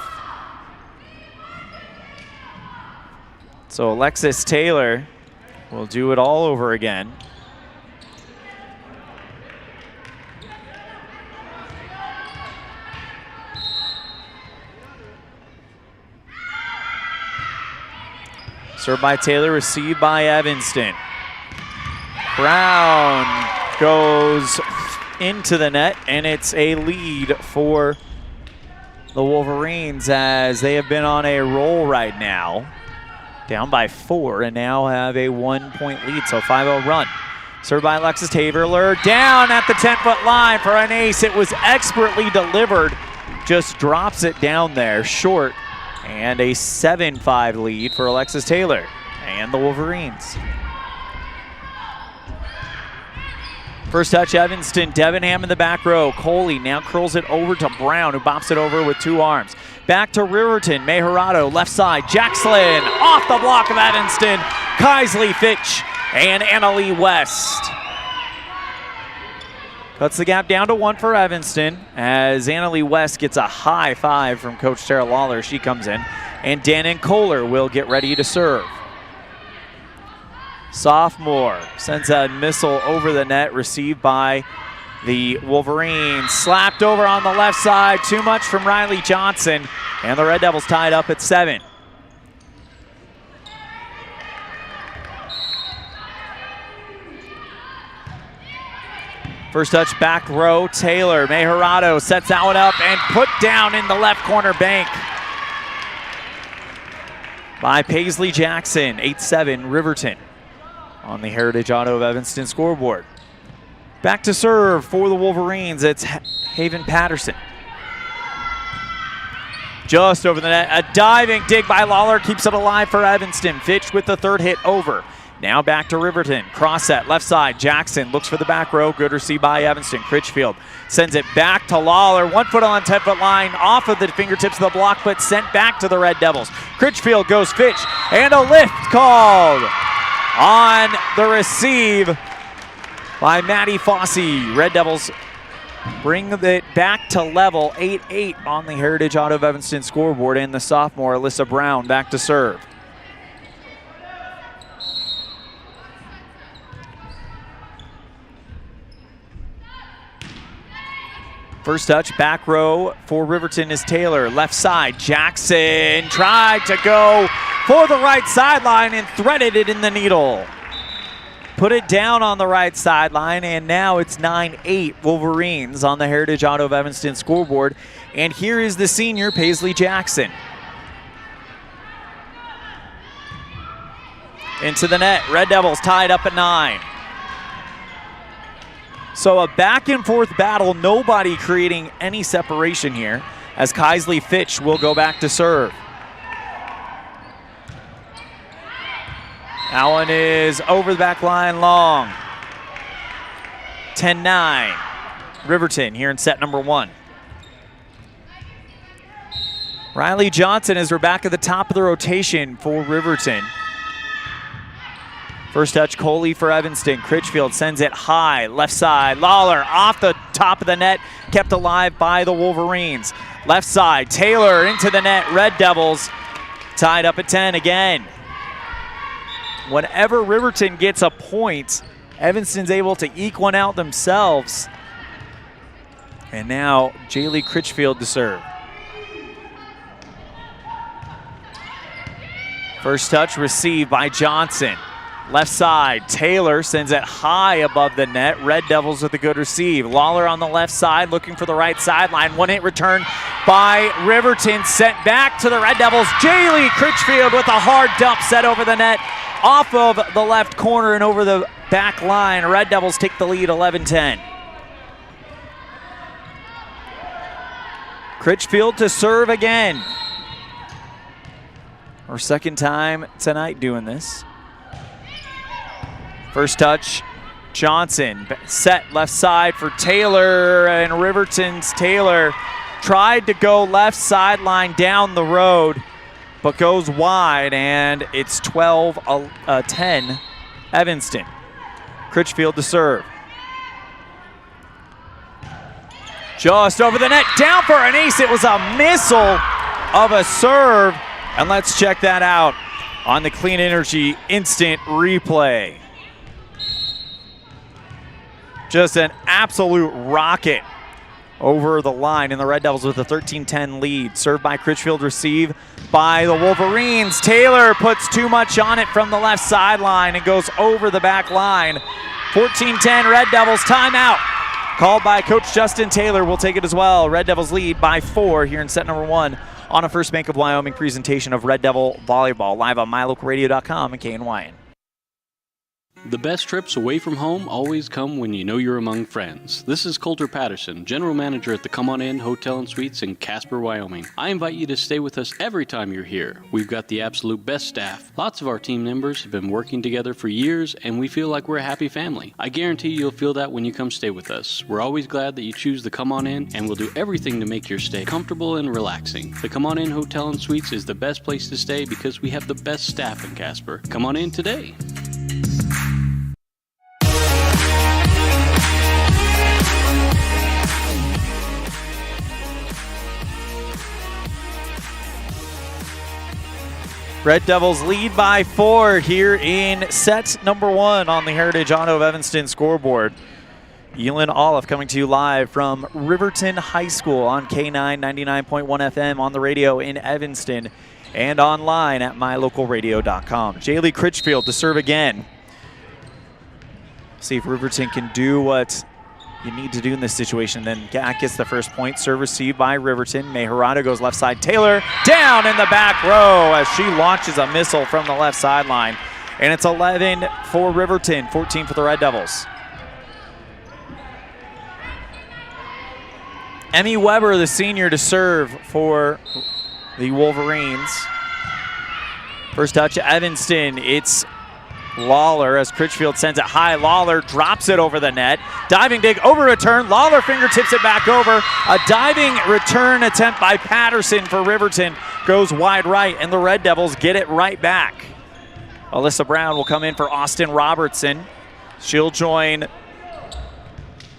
Speaker 2: So Alexis Taylor will do it all over again. Served by Taylor, received by Evanston. Brown goes into the net, and it's a lead for the Wolverines as they have been on a roll right now. Down by 4 and now have a 1-point lead, so 5-0 run. Served by Alexis Taylor, down at the 10-foot line for an ace. It was expertly delivered, just drops it down there short, and a 7-5 lead for Alexis Taylor and the Wolverines. First touch, Evanston. Debenham in the back row. Coley now curls it over to Brown, who bops it over with 2 arms. Back to Riverton. Mejorado, left side. Jackson off the block of Evanston. Kaisley Fitch and Annalie West. Cuts the gap down to 1 for Evanston as Annalie West gets a high 5 from Coach Sarah Lawler. She comes in, and Dannon Kohler will get ready to serve. Sophomore sends a missile over the net, received by the Wolverines. Slapped over on the left side, too much from Riley Johnson, and the Red Devils tied up at 7. First touch, back row, Taylor. Mejorado sets that one up and put down in the left corner bank by Paisley Jackson. 8-7 Riverton on the Heritage Auto of Evanston scoreboard. Back to serve for the Wolverines, it's Haven Patterson. Just over the net, a diving dig by Lawler keeps it alive for Evanston. Fitch with the third hit over. Now back to Riverton. Cross set, left side. Jackson looks for the back row. Good receive by Evanston. Critchfield sends it back to Lawler. 1 foot on 10-foot line, off of the fingertips of the block, but sent back to the Red Devils. Critchfield goes Fitch, and a lift called on the receive by Maddie Fossey. Red Devils bring it back to level. 8-8 on the Heritage Auto of Evanston scoreboard, and the sophomore Alyssa Brown back to serve. First touch, back row for Riverton is Taylor. Left side, Jackson tried to go for the right sideline and threaded it in the needle. Put it down on the right sideline, and now it's 9-8 Wolverines on the Heritage Auto of Evanston scoreboard. And here is the senior, Paisley Jackson. Into the net, Red Devils tied up at 9. So a back and forth battle, nobody creating any separation here, as Kaisley Fitch will go back to serve. That one is over the back line long. 10-9, Riverton here in set number 1. Riley Johnson as we're back at the top of the rotation for Riverton. First touch, Coley for Evanston. Critchfield sends it high, left side. Lawler off the top of the net, kept alive by the Wolverines. Left side, Taylor into the net. Red Devils tied up at 10 again. Whenever Riverton gets a point, Evanston's able to eke one out themselves. And now Jaylee Critchfield to serve. First touch received by Johnson. Left side, Taylor sends it high above the net. Red Devils with a good receive. Lawler on the left side looking for the right sideline. One hit return by Riverton, sent back to the Red Devils. Jaylee Critchfield with a hard dump set over the net, off of the left corner and over the back line. Red Devils take the lead 11-10. Critchfield to serve again. Her second time tonight doing this. First touch, Johnson set left side for Taylor, and Riverton's Taylor tried to go left sideline down the road, but goes wide, and it's 12-10 Evanston. Critchfield to serve. Just over the net, down for an ace. It was a missile of a serve, and let's check that out on the Clean Energy Instant Replay. Just an absolute rocket over the line, and the Red Devils with a 13-10 lead. Served by Critchfield, receive by the Wolverines. Taylor puts too much on it from the left sideline and goes over the back line. 14-10 Red Devils, timeout. Called by Coach Justin Taylor. We'll take it as well. Red Devils lead by 4 here in set number 1 on a First Bank of Wyoming presentation of Red Devil Volleyball, live on mylocalradio.com and KNYN.
Speaker 5: The best trips away from home always come when you know you're among friends. This is Coulter Patterson, General Manager at the Come On In Hotel and Suites in Casper, Wyoming. I invite you to stay with us every time you're here. We've got the absolute best staff. Lots of our team members have been working together for years, and we feel like we're a happy family. I guarantee you'll feel that when you come stay with us. We're always glad that you choose the Come On In, and we'll do everything to make your stay comfortable and relaxing. The Come On In Hotel and Suites is the best place to stay because we have the best staff in Casper. Come on in today.
Speaker 2: Red Devils lead by 4 here in set number 1 on the Heritage Auto of Evanston scoreboard. Elan Olliff coming to you live from Riverton High School on K9 99.1 FM on the radio in Evanston and online at mylocalradio.com. Jaylee Critchfield to serve again. See if Riverton can do what you need to do in this situation. Then Gack gets the first point. Serve received by Riverton. Mejarado goes left side. Taylor down in the back row as she launches a missile from the left sideline. And it's 11 for Riverton, 14 for the Red Devils. Emmy Weber, the senior, to serve for the Wolverines. First touch to Evanston. It's Lawler as Critchfield sends it high. Lawler drops it over the net. Diving dig over return. Lawler fingertips it back over. A diving return attempt by Patterson for Riverton goes wide right, and the Red Devils get it right back. Alyssa Brown will come in for Austin Robertson. She'll join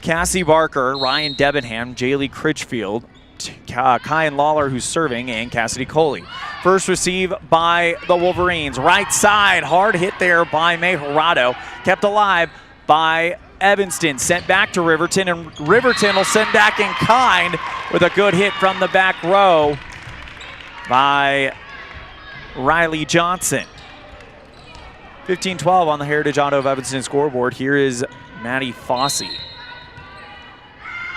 Speaker 2: Cassie Barker, Ryan Debenham, Jaylee Critchfield, Kyan Lawler, who's serving, and Cassidy Coley. First receive by the Wolverines. Right side, hard hit there by Mejarado. Kept alive by Evanston. Sent back to Riverton, and Riverton will send back in kind with a good hit from the back row by Riley Johnson. 15-12 on the Heritage Auto of Evanston scoreboard. Here is Maddie Fossey,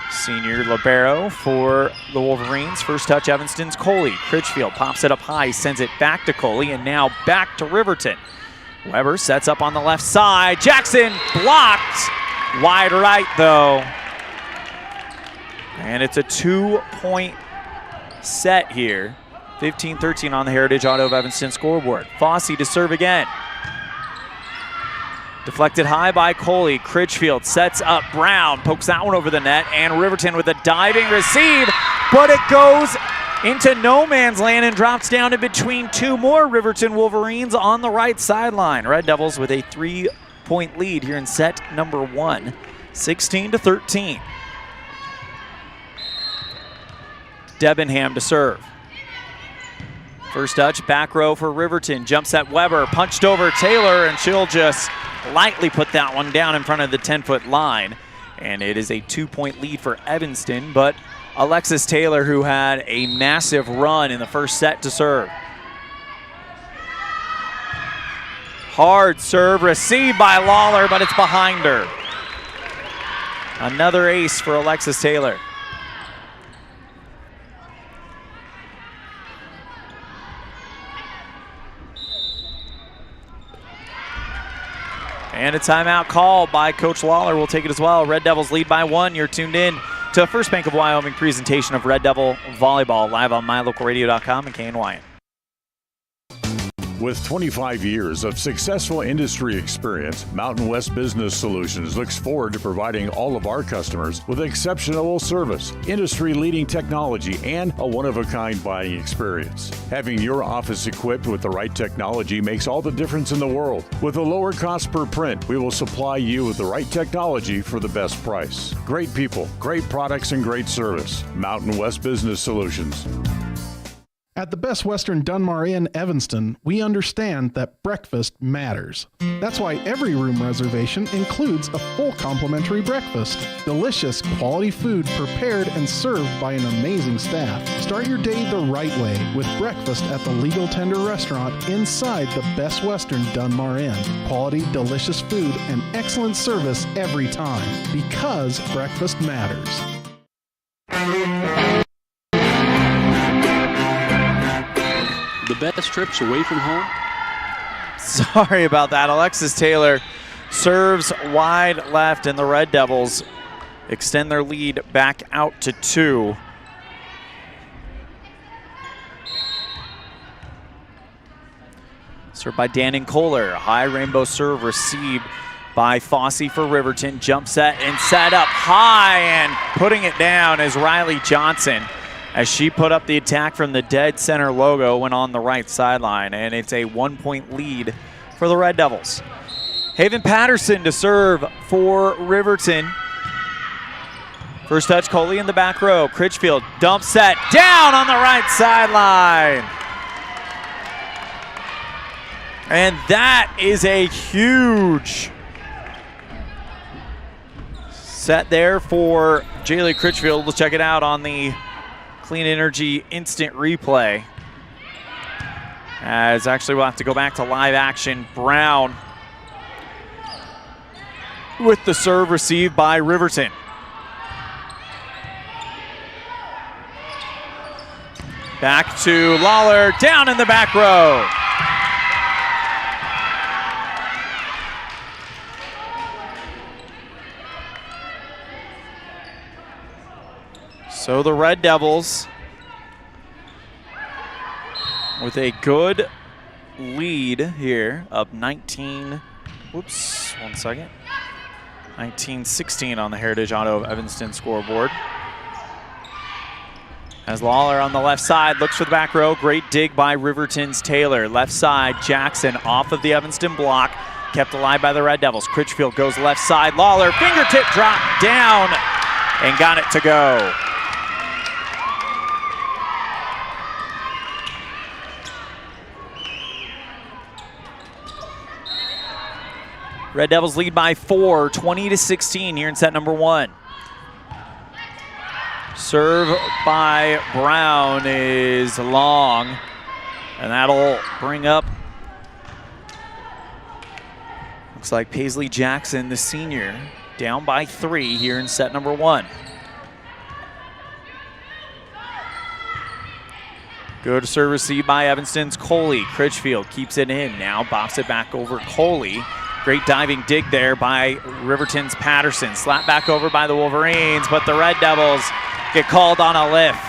Speaker 2: senior libero for the Wolverines. First touch, Evanston's Coley. Critchfield pops it up high, sends it back to Coley, and now back to Riverton. Weber sets up on the left side. Jackson blocked. Wide right, though. And it's a 2-point set here. 15-13 on the Heritage Auto of Evanston scoreboard. Fossey to serve again. Deflected high by Coley. Critchfield sets up Brown, pokes that one over the net, and Riverton with a diving receive, but it goes into no man's land and drops down in between two more Riverton Wolverines on the right sideline. Red Devils with a 3-point lead here in set number 1, 16-13. Debenham to serve. First touch, back row for Riverton. Jumps at Weber, punched over Taylor, and she'll just lightly put that one down in front of the 10-foot line. And it is a 2-point lead for Evanston, but Alexis Taylor, who had a massive run in the first set, to serve. Hard serve received by Lawler, but it's behind her. Another ace for Alexis Taylor. And a timeout called by Coach Lawler. We'll take it as well. Red Devils lead by 1. You're tuned in to a First Bank of Wyoming presentation of Red Devil Volleyball live on mylocalradio.com and KNYN.
Speaker 24: With 25 years of successful industry experience, Mountain West Business Solutions looks forward to providing all of our customers with exceptional service, industry-leading technology, and a one-of-a-kind buying experience. Having your office equipped with the right technology makes all the difference in the world. With a lower cost per print, we will supply you with the right technology for the best price. Great people, great products, and great service. Mountain West Business Solutions.
Speaker 3: At the Best Western Dunmar Inn, Evanston, we understand that breakfast matters. That's why every room reservation includes a full complimentary breakfast. Delicious, quality food prepared and served by an amazing staff. Start your day the right way with breakfast at the Legal Tender Restaurant inside the Best Western Dunmar Inn. Quality, delicious food, and excellent service every time. Because breakfast matters.
Speaker 5: The best trips away from home?
Speaker 2: Sorry about that. Alexis Taylor serves wide left, and the Red Devils extend their lead back out to 2. Served by Dannon Kohler. High rainbow serve received by Fossey for Riverton. Jump set and set up high, and putting it down is Riley Johnson, as she put up the attack from the dead center logo when on the right sideline, and it's a 1-point lead for the Red Devils. Haven Patterson to serve for Riverton. First touch, Coley in the back row. Critchfield dump set down on the right sideline. And that is a huge set there for Jaylee Critchfield. We'll check it out on the Clean Energy instant replay. As actually we'll have to go back to live action. Brown with the serve received by Riverton. Back to Lawler, down in the back row. So the Red Devils with a good lead here of 19-16 on the Heritage Auto of Evanston scoreboard. As Lawler on the left side looks for the back row. Great dig by Riverton's Taylor. Left side, Jackson off of the Evanston block. Kept alive by the Red Devils. Critchfield goes left side. Lawler, fingertip drop down and got it to go. Red Devils lead by 4, 20-16 here in set number 1. Serve by Brown is long, and that'll bring up, looks like Paisley Jackson, the senior, down by 3 here in set number 1. Good serve received by Evanston's Coley. Critchfield keeps it in, now bops it back over Coley. Great diving dig there by Riverton's Patterson. Slap back over by the Wolverines, but the Red Devils get called on a lift.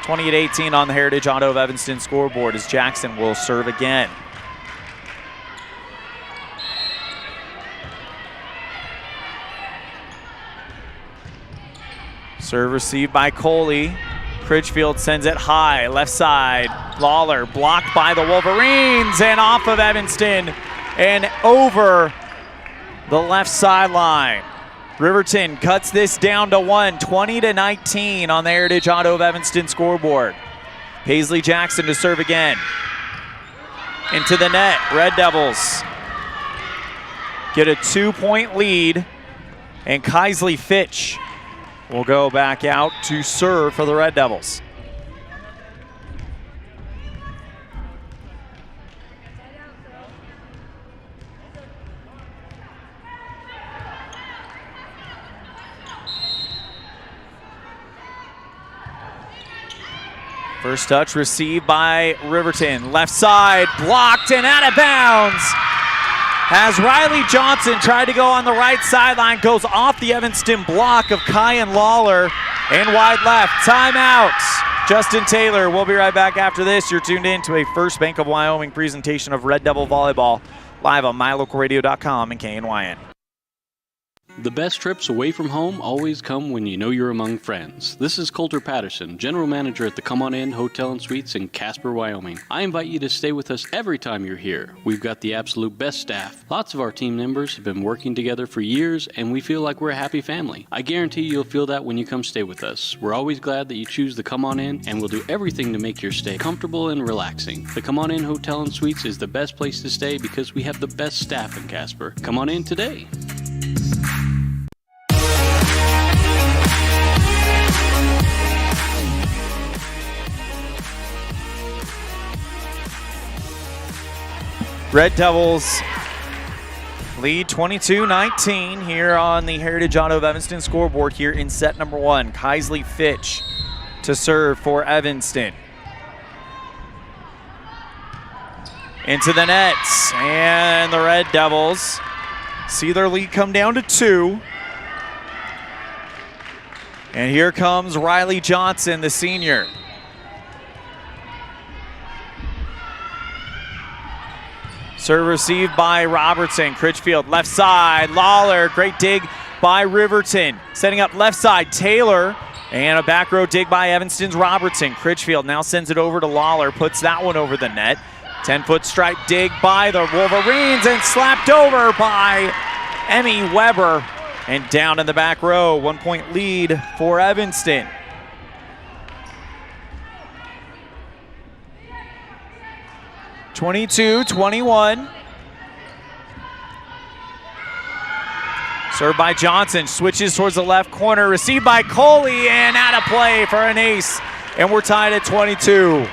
Speaker 2: 20-18 on the Heritage Auto of Evanston scoreboard as Jackson will serve again. Serve received by Coley. Critchfield sends it high, left side. Lawler blocked by the Wolverines and off of Evanston and over the left sideline. Riverton cuts this down to 1, 20-19 on the Heritage Auto of Evanston scoreboard. Paisley Jackson to serve again. Into the net, Red Devils get a 2-point lead, and Kaisley Fitch will go back out to serve for the Red Devils. First touch received by Riverton. Left side, blocked and out of bounds. As Riley Johnson tried to go on the right sideline, goes off the Evanston block of Kyan Lawler and wide left. Timeout. Justin Taylor. We'll be right back after this. You're tuned in to a First Bank of Wyoming presentation of Red Devil Volleyball live on mylocalradio.com and KNYN.
Speaker 5: The best trips away from home always come when you know you're among friends. This is Coulter Patterson, General Manager at the Come On In Hotel and Suites in Casper, Wyoming. I invite you to stay with us every time you're here. We've got the absolute best staff. Lots of our team members have been working together for years, and we feel like we're a happy family. I guarantee you'll feel that when you come stay with us. We're always glad that you choose the Come On In, and we'll do everything to make your stay comfortable and relaxing. The Come On In Hotel and Suites is the best place to stay because we have the best staff in Casper. Come on in today.
Speaker 2: Red Devils lead 22-19 here on the Heritage Auto of Evanston scoreboard here in set number 1. Kaisley Fitch to serve for Evanston. Into the nets, and the Red Devils see their lead come down to 2. And here comes Riley Johnson, the senior. Serve received by Robertson. Critchfield left side. Lawler, great dig by Riverton. Setting up left side, Taylor. And a back row dig by Evanston's Robertson. Critchfield now sends it over to Lawler, puts that one over the net. 10-foot stripe dig by the Wolverines and slapped over by Emmy Weber. And down in the back row, 1-point lead for Evanston. 22-21. Served by Johnson, switches towards the left corner, received by Coley, and out of play for an ace. And we're tied at 22.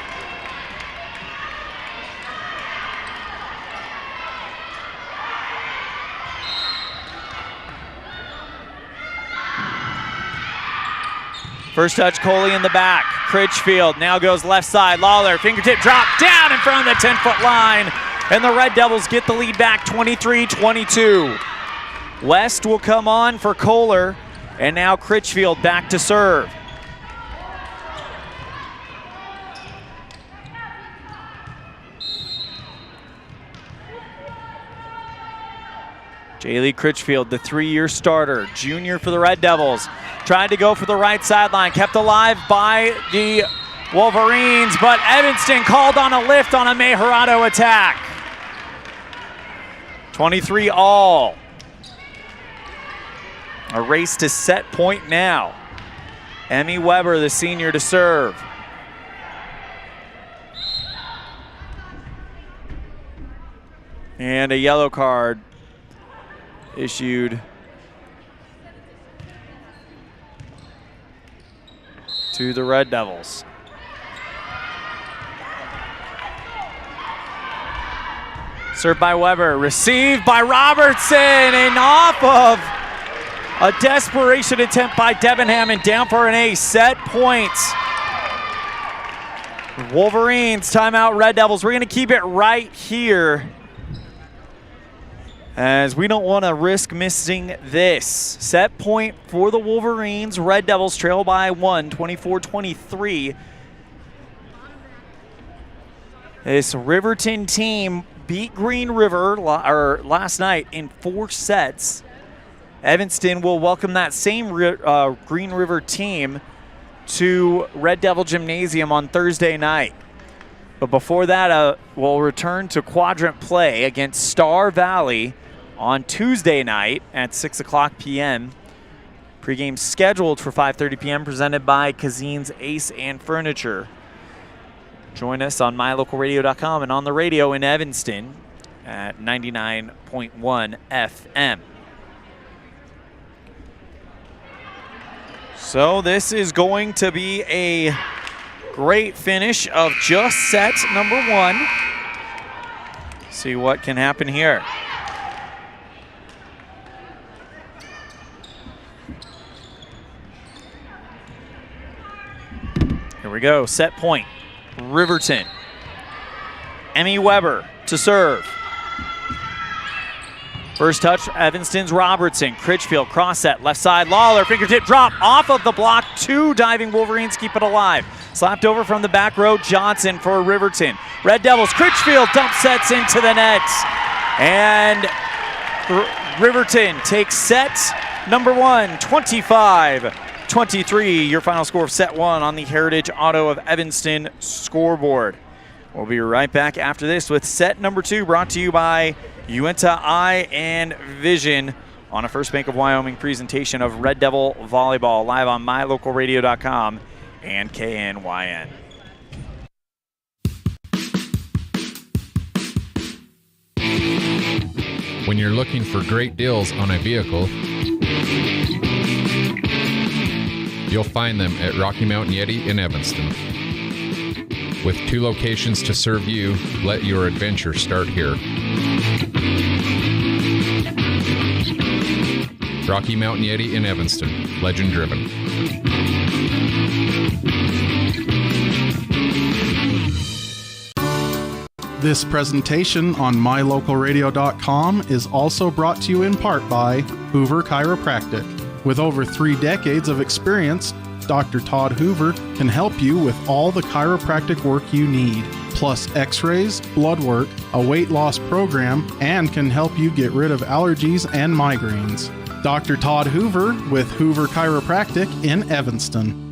Speaker 2: First touch, Coley in the back. Critchfield now goes left side. Lawler, fingertip drop down in front of the 10-foot line. And the Red Devils get the lead back 23-22. West will come on for Kohler. And now Critchfield back to serve. Jaylee Critchfield, the 3-year starter, junior for the Red Devils. Tried to go for the right sideline, kept alive by the Wolverines, but Evanston called on a lift on a Mejorado attack. 23 all. A race to set point now. Emmy Weber, the senior, to serve. And a yellow card issued to the Red Devils. Served by Weber, received by Robertson, and off of a desperation attempt by Debenham and down for an ace. Set points. Wolverines, timeout Red Devils. We're gonna keep it right here, as we don't want to risk missing this. Set point for the Wolverines. Red Devils trail by 1, 24-23. This Riverton team beat Green River last night in 4 sets. Evanston will welcome that same Green River team to Red Devil Gymnasium on Thursday night. But before that, we'll return to quadrant play against Star Valley on Tuesday night at 6 o'clock p.m. Pregame scheduled for 5:30 p.m. presented by Cazin's Ace and Furniture. Join us on mylocalradio.com and on the radio in Evanston at 99.1 FM. So this is going to be a great finish of just set number 1. See what can happen here. Here we go, set point. Riverton. Emmy Weber to serve. First touch, Evanston's Robertson. Critchfield, cross set, left side, Lawler, fingertip drop off of the block. 2 diving Wolverines keep it alive. Slapped over from the back row, Johnson for Riverton. Red Devils, Critchfield dump sets into the net. And Riverton takes set number 1, 25-23. Your final score of set 1 on the Heritage Auto of Evanston scoreboard. We'll be right back after this with set number 2, brought to you by Uinta Eye and Vision on a First Bank of Wyoming presentation of Red Devil Volleyball, live on mylocalradio.com and KNYN.
Speaker 12: When you're looking for great deals on a vehicle, you'll find them at Rocky Mountain Yeti in Evanston. With 2 locations to serve you, let your adventure start here. Rocky Mountain Yeti in Evanston, legend driven.
Speaker 3: This presentation on mylocalradio.com is also brought to you in part by Hoover Chiropractic. With over 3 decades of experience, Dr. Todd Hoover can help you with all the chiropractic work you need, plus x-rays, blood work, a weight loss program, and can help you get rid of allergies and migraines. Dr. Todd Hoover with Hoover Chiropractic in Evanston.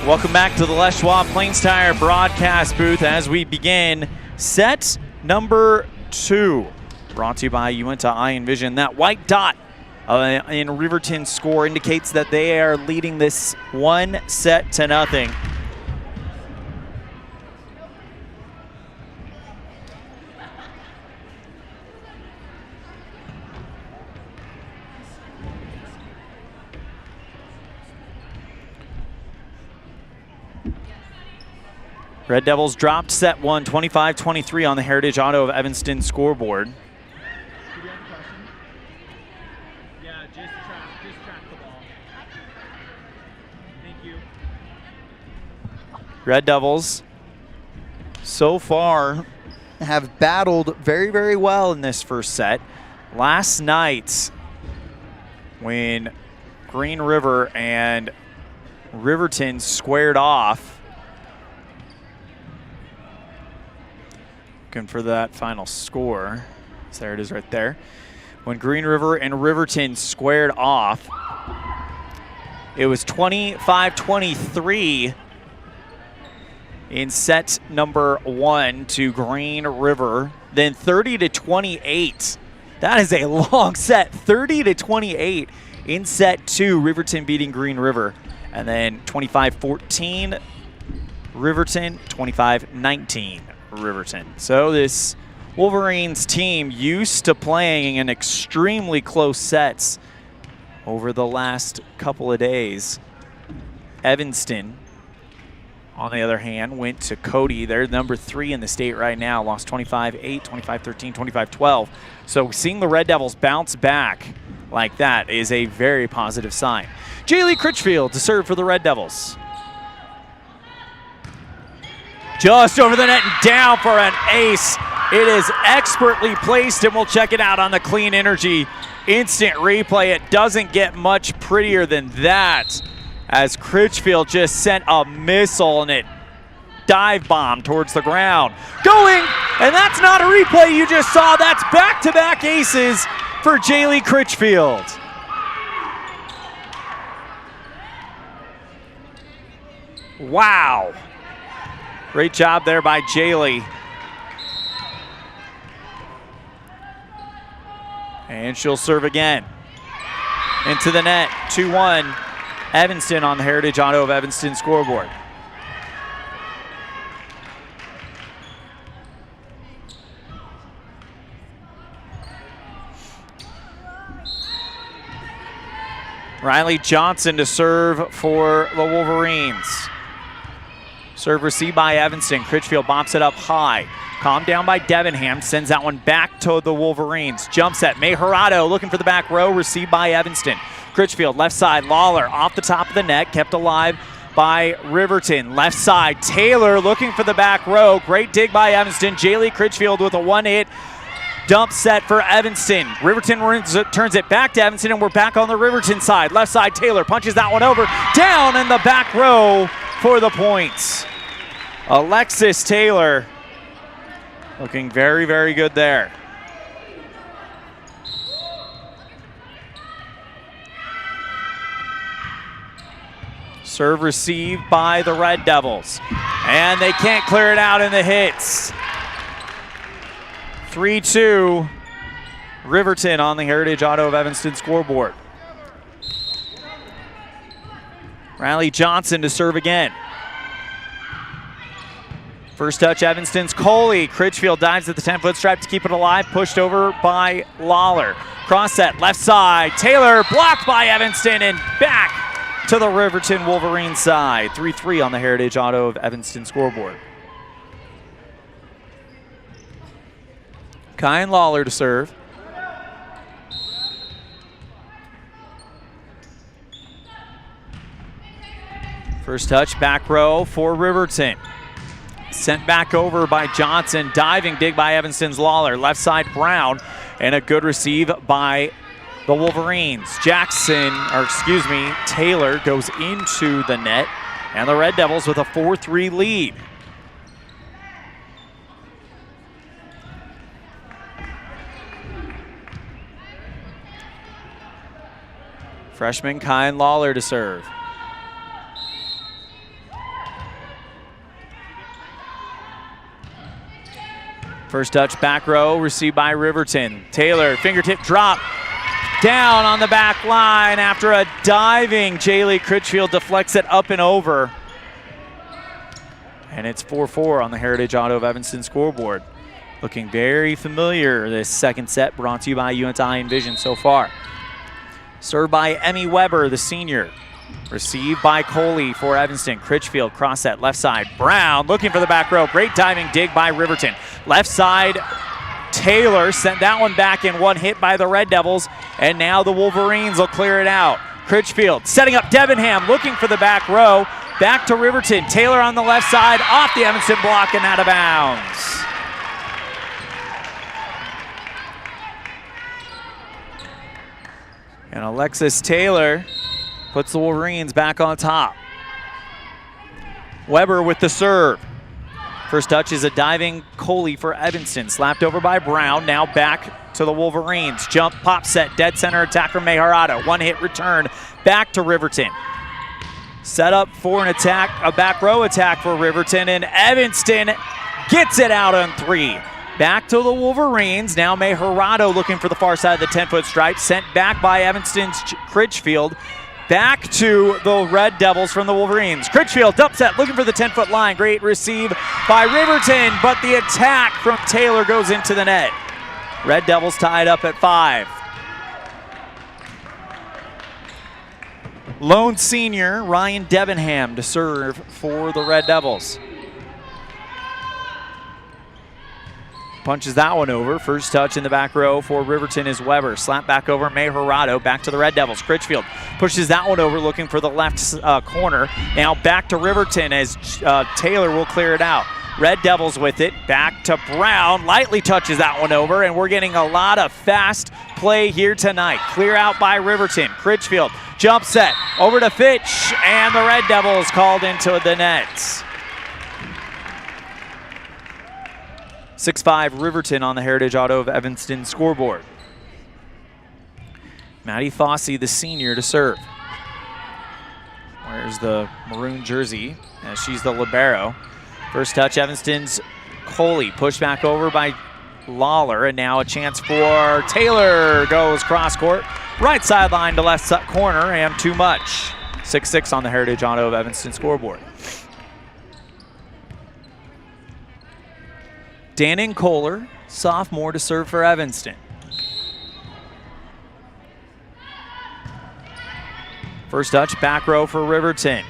Speaker 2: Welcome back to the Les Schwab Plains Tire broadcast booth as we begin set number 2. Brought to you by Uinta Eye and Vision. That white dot in Riverton's score indicates that they are leading this 1-0. Red Devils dropped set 1, 25-23 on the Heritage Auto of Evanston scoreboard.
Speaker 1: Yeah, just track the ball. Thank you.
Speaker 2: Red Devils so far have battled very, very well in this first set. Last night, when Green River and Riverton squared off, looking for that final score. So there it is right there. When Green River and Riverton squared off, it was 25-23 in set number 1 to Green River. Then 30-28. That is a long set. 30-28 in set 2, Riverton beating Green River. And then 25-14 Riverton, 25-19 Riverton. So this Wolverines team used to playing in extremely close sets over the last couple of days. Evanston, on the other hand, went to Cody. They're number 3 in the state right now. Lost 25-8, 25-13, 25-12. So seeing the Red Devils bounce back like that is a very positive sign. Jaylee Critchfield to serve for the Red Devils. Just over the net and down for an ace. It is expertly placed, and we'll check it out on the Clean Energy instant replay. It doesn't get much prettier than that, as Critchfield just sent a missile and it dive bomb towards the ground. Going, and that's not a replay you just saw. That's back-to-back aces for Jaylee Critchfield. Wow. Great job there by Jaylee. And she'll serve again. Into the net, 2-1. Evanston on the Heritage Auto of Evanston scoreboard. Riley Johnson to serve for the Wolverines. Serve received by Evanston. Critchfield bops it up high. Calmed down by Devenham. Sends that one back to the Wolverines. Jump set. Mejorado looking for the back row. Received by Evanston. Critchfield left side. Lawler off the top of the net. Kept alive by Riverton. Left side. Taylor looking for the back row. Great dig by Evanston. Jaylee Critchfield with a one-hit dump set for Evanston. Riverton turns it back to Evanston, and we're back on the Riverton side. Left side. Taylor punches that one over. Down in the back row for the points. Alexis Taylor looking very, very good there. Serve received by the Red Devils. And they can't clear it out in the hits. 3-2 Riverton on the Heritage Auto of Evanston scoreboard. Riley Johnson to serve again. First touch, Evanston's Coley. Critchfield dives at the 10-foot stripe to keep it alive. Pushed over by Lawler. Cross set, left side. Taylor blocked by Evanston and back to the Riverton Wolverines side. 3-3 on the Heritage Auto of Evanston scoreboard. Kyan Lawler to serve. First touch, back row for Riverton. Sent back over by Johnson. Diving dig by Evanston's Lawler. Left side Brown. And a good receive by the Wolverines. Taylor goes into the net. And the Red Devils with a 4-3 lead. Freshman Kyan Lawler to serve. First touch back row, received by Riverton. Taylor, fingertip drop, down on the back line after a diving. Jaylee Critchfield deflects it up and over. And it's 4-4 on the Heritage Auto of Evanston scoreboard. Looking very familiar this second set, brought to you by UNTI Envision so far. Served by Emmy Weber, the senior. Received by Coley for Evanston. Critchfield cross set left side. Brown looking for the back row. Great diving dig by Riverton. Left side, Taylor sent that one back in, one hit by the Red Devils. And now the Wolverines will clear it out. Critchfield setting up Debenham, looking for the back row. Back to Riverton. Taylor on the left side, off the Evanston block and out of bounds. And Alexis Taylor puts the Wolverines back on top. Weber with the serve. First touch is a diving Coley for Evanston. Slapped over by Brown. Now back to the Wolverines. Jump, pop set, dead center attack from Mejarado. One hit return back to Riverton. Set up for an attack, a back row attack for Riverton, and Evanston gets it out on three. Back to the Wolverines. Now Mejarado looking for the far side of the 10-foot stripe. Sent back by Evanston's Critchfield. Back to the Red Devils from the Wolverines. Critchfield dump set looking for the 10-foot line. Great receive by Riverton, but the attack from Taylor goes into the net. Red Devils tied up at 5. Lone senior Ryan Debenham to serve for the Red Devils. Punches that one over. First touch in the back row for Riverton is Weber. Slap back over Mejarado. Back to the Red Devils. Critchfield pushes that one over, looking for the left corner. Now back to Riverton as Taylor will clear it out. Red Devils with it. Back to Brown. Lightly touches that one over, and we're getting a lot of fast play here tonight. Clear out by Riverton. Critchfield jump set over to Fitch, and the Red Devils called into the nets. 6-5 Riverton on the Heritage Auto of Evanston scoreboard. Maddie Fossey, the senior, to serve. Wears the maroon jersey as she's the libero. First touch, Evanston's Coley. Pushed back over by Lawler, and now a chance for Taylor. Goes cross court. Right sideline to left corner, and too much. 6-6 on the Heritage Auto of Evanston scoreboard. Dannon Kohler, sophomore, to serve for Evanston. First touch, back row for Riverton.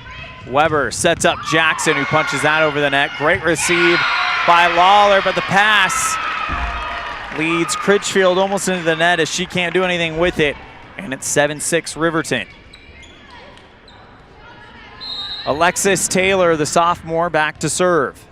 Speaker 2: Weber sets up Jackson, who punches that over the net. Great receive by Lawler, but the pass leads Critchfield almost into the net as she can't do anything with it. And it's 7-6 Riverton. Alexis Taylor, the sophomore, back to serve.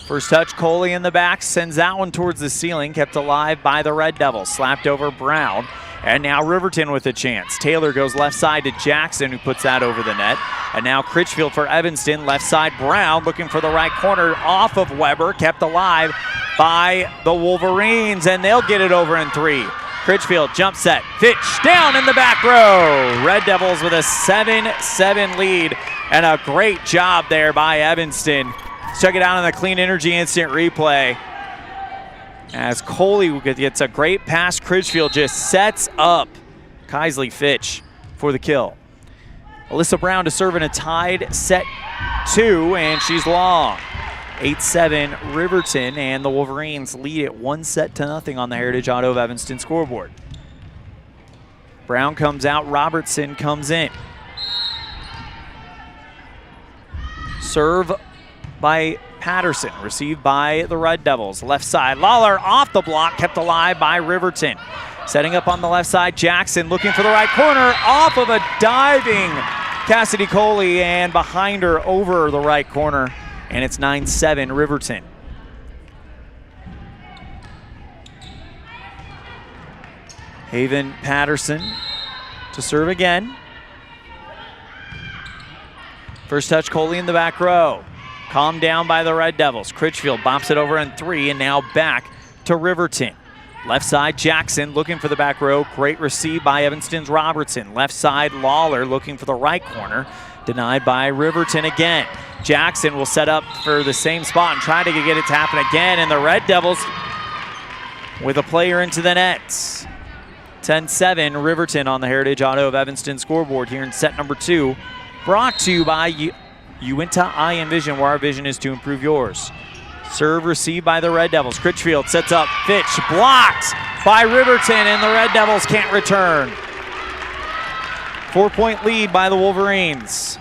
Speaker 2: First touch, Coley in the back, sends that one towards the ceiling, kept alive by the Red Devils. Slapped over Brown, and now Riverton with a chance. Taylor goes left side to Jackson, who puts that over the net. And now Critchfield for Evanston, left side Brown, looking for the right corner, off of Weber, kept alive by the Wolverines, and they'll get it over in 3. Critchfield jump set, Fitch down in the back row. Red Devils with a 7-7 lead, and a great job there by Evanston. Let's check it out on the Clean Energy Instant Replay. As Coley gets a great pass, Critchfield just sets up Kaisley Fitch for the kill. Alyssa Brown to serve in a tied set 2, and she's long. 8-7 Riverton, and the Wolverines lead it 1-0 on the Heritage Auto of Evanston scoreboard. Brown comes out, Robertson comes in. Serve by Patterson, received by the Red Devils. Left side, Lawler off the block, kept alive by Riverton. Setting up on the left side, Jackson looking for the right corner, off of a diving Cassidy Coley, and behind her over the right corner, and it's 9-7 Riverton. Haven Patterson to serve again. First touch, Coley in the back row. Calmed down by the Red Devils. Critchfield bops it over in 3, and now back to Riverton. Left side, Jackson looking for the back row. Great receive by Evanston's Robertson. Left side, Lawler looking for the right corner. Denied by Riverton again. Jackson will set up for the same spot and try to get it to happen again, and the Red Devils with a player into the nets. 10-7, Riverton on the Heritage Auto of Evanston scoreboard here in set number 2. Brought to you by Uinta Eye and Vision, where our vision is to improve yours. Serve received by the Red Devils. Critchfield sets up, Fitch blocked by Riverton, and the Red Devils can't return. 4-point lead by the Wolverines.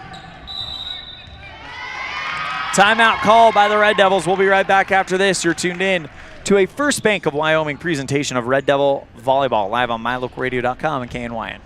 Speaker 2: Timeout called by the Red Devils. We'll be right back after this. You're tuned in to a First Bank of Wyoming presentation of Red Devil Volleyball, live on mylocalradio.com and KNYN.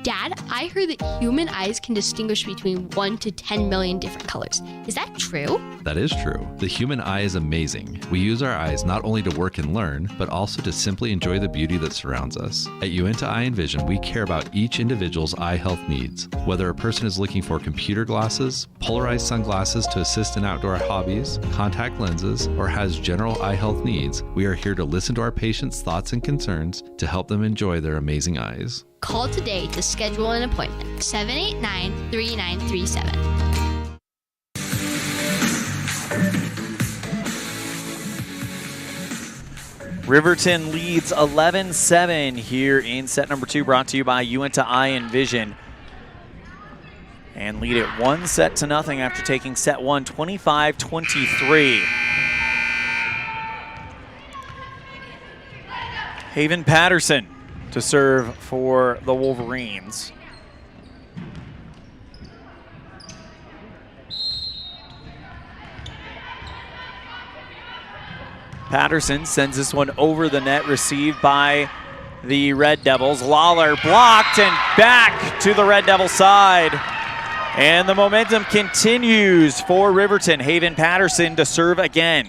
Speaker 13: Dad, I heard that human eyes can distinguish between 1 to 10 million different colors. Is that true?
Speaker 14: That is true. The human eye is amazing. We use our eyes not only to work and learn, but also to simply enjoy the beauty that surrounds us. At Uinta Eye and Vision, we care about each individual's eye health needs. Whether a person is looking for computer glasses, polarized sunglasses to assist in outdoor hobbies, contact lenses, or has general eye health needs, we are here to listen to our patients' thoughts and concerns to help them enjoy their amazing eyes.
Speaker 13: Call today to schedule an appointment. 789-3937.
Speaker 2: Riverton leads 11-7 here in set number 2, brought to you by Uinta Eye and Vision. And lead it 1-0 after taking set 1, 25-23. Haven Patterson to serve for the Wolverines. Patterson sends this one over the net, received by the Red Devils. Lawler blocked and back to the Red Devil side. And the momentum continues for Riverton. Haven Patterson to serve again.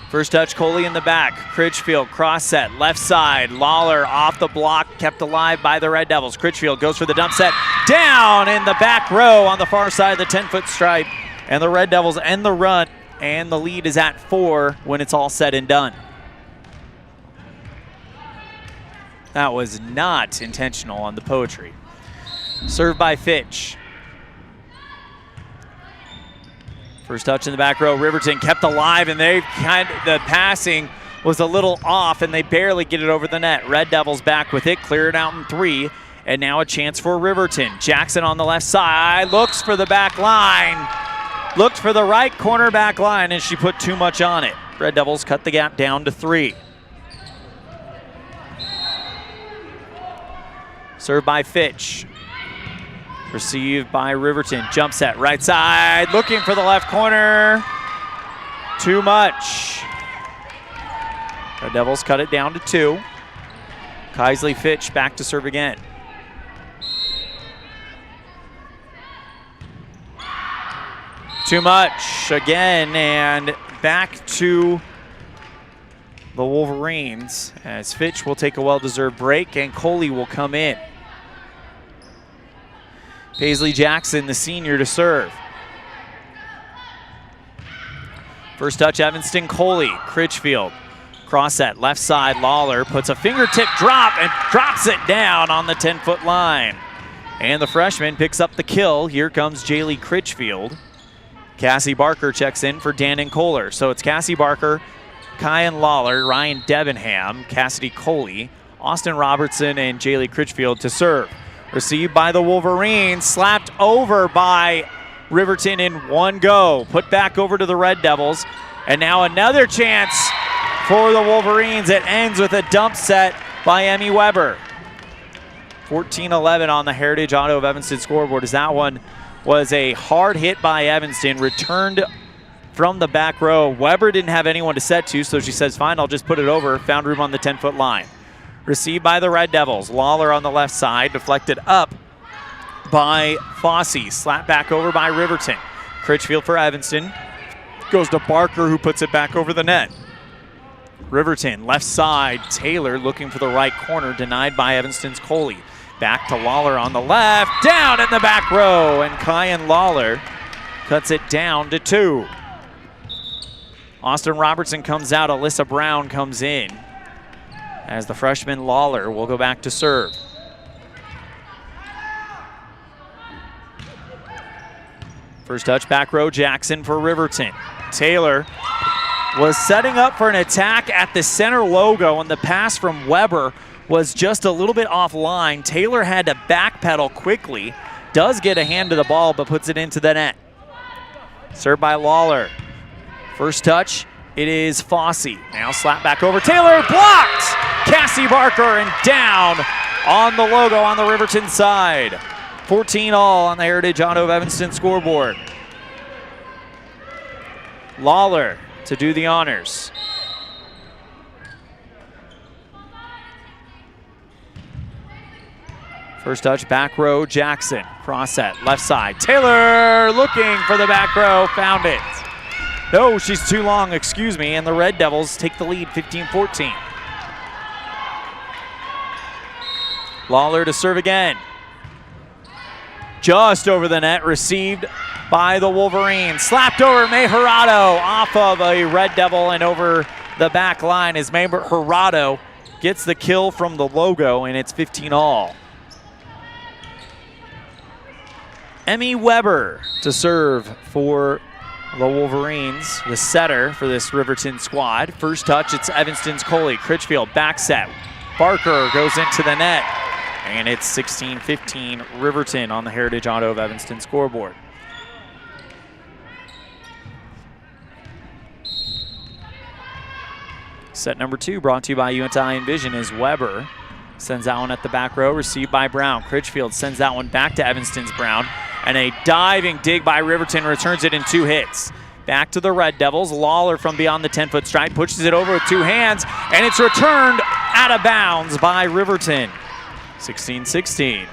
Speaker 2: First touch, Coley in the back. Critchfield cross set, left side. Lawler off the block, kept alive by the Red Devils. Critchfield goes for the dump set. Down in the back row on the far side of the 10-foot stripe. And the Red Devils end the run, and the lead is at 4 when it's all said and done. That was not intentional on the poetry. Served by Fitch. First touch in the back row, Riverton kept alive, and the passing was a little off, and they barely get it over the net. Red Devils back with it, cleared out in 3, and now a chance for Riverton. Jackson on the left side, looks for the back line, looked for the right corner back line, and she put too much on it. Red Devils cut the gap down to 3. Served by Fitch. Received by Riverton. Jump set, right side, looking for the left corner. Too much. The Devils cut it down to 2. Kaisley Fitch back to serve again. Too much again, and back to the Wolverines as Fitch will take a well-deserved break and Coley will come in. Paisley Jackson, the senior, to serve. First touch, Evanston Coley. Critchfield, cross set, left side. Lawler puts a fingertip drop and drops it down on the 10-foot line. And the freshman picks up the kill. Here comes Jaylee Critchfield. Cassie Barker checks in for Dannon Kohler. So it's Cassie Barker, Kyan Lawler, Ryan Debenham, Cassidy Coley, Austin Robertson, and Jaylee Critchfield to serve. Received by the Wolverines, slapped over by Riverton in one go. Put back over to the Red Devils. And now another chance for the Wolverines. It ends with a dump set by Emmy Weber. 14-11 on the Heritage Auto of Evanston scoreboard, as that one was a hard hit by Evanston, returned from the back row. Weber didn't have anyone to set to, so she says, fine, I'll just put it over. Found room on the 10-foot line. Received by the Red Devils. Lawler on the left side, deflected up by Fossey. Slapped back over by Riverton. Critchfield for Evanston. Goes to Barker, who puts it back over the net. Riverton, left side. Taylor looking for the right corner, denied by Evanston's Coley. Back to Lawler on the left. Down in the back row, and Kyan Lawler cuts it down to 2. Austin Robertson comes out, Alyssa Brown comes in. As the freshman Lawler will go back to serve. First touch, back row, Jackson for Riverton. Taylor was setting up for an attack at the center logo, and the pass from Weber was just a little bit offline. Taylor had to backpedal quickly. Does get a hand to the ball, but puts it into the net. Served by Lawler. First touch, it is Fossey. Now slap back over Taylor, blocked! Cassie Barker and down on the logo on the Riverton side. 14 all on the Heritage Auto of Evanston scoreboard. Lawler to do the honors. First touch, back row, Jackson. Cross set, left side. Taylor looking for the back row, found it. No, she's too long, excuse me, and the Red Devils take the lead, 15-14. Lawler to serve again. Just over the net, received by the Wolverines. Slapped over May Hirado off of a Red Devil and over the back line as May Hirado gets the kill from the logo, and it's 15 all. Emmy Weber to serve for the Wolverines, the setter for this Riverton squad. First touch, it's Evanston's Coley. Critchfield back set. Barker goes into the net, and it's 16-15 Riverton on the Heritage Auto of Evanston scoreboard. Set number 2 brought to you by UNT Envision as Weber sends that one at the back row, received by Brown. Critchfield sends that one back to Evanston's Brown, and a diving dig by Riverton returns it in 2 hits. Back to the Red Devils. Lawler from beyond the 10-foot stripe pushes it over with 2 hands, and it's returned out of bounds by Riverton. 16-16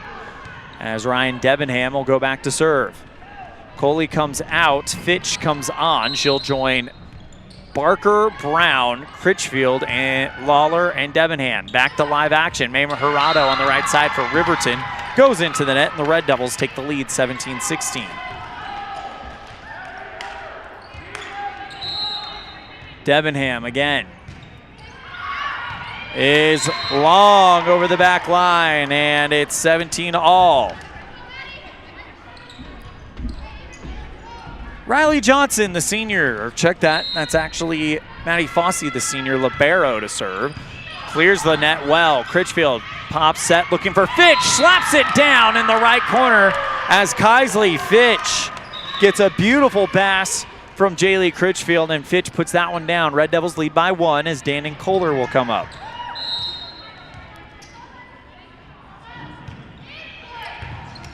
Speaker 2: as Ryan Debenham will go back to serve. Coley comes out, Fitch comes on. She'll join Barker, Brown, Critchfield, and Lawler and Debenham. Back to live action. May Hirado on the right side for Riverton. Goes into the net, and the Red Devils take the lead, 17-16. Debenham again. Is long over the back line, and it's 17 all. Riley Johnson, the senior, or check that, that's actually Maddie Fossey, the senior libero to serve. Clears the net well. Critchfield pops set, looking for Fitch, slaps it down in the right corner as Kaisley Fitch gets a beautiful pass from Jaylee Critchfield, and Fitch puts that one down. Red Devils lead by 1 as Dannon Kohler will come up.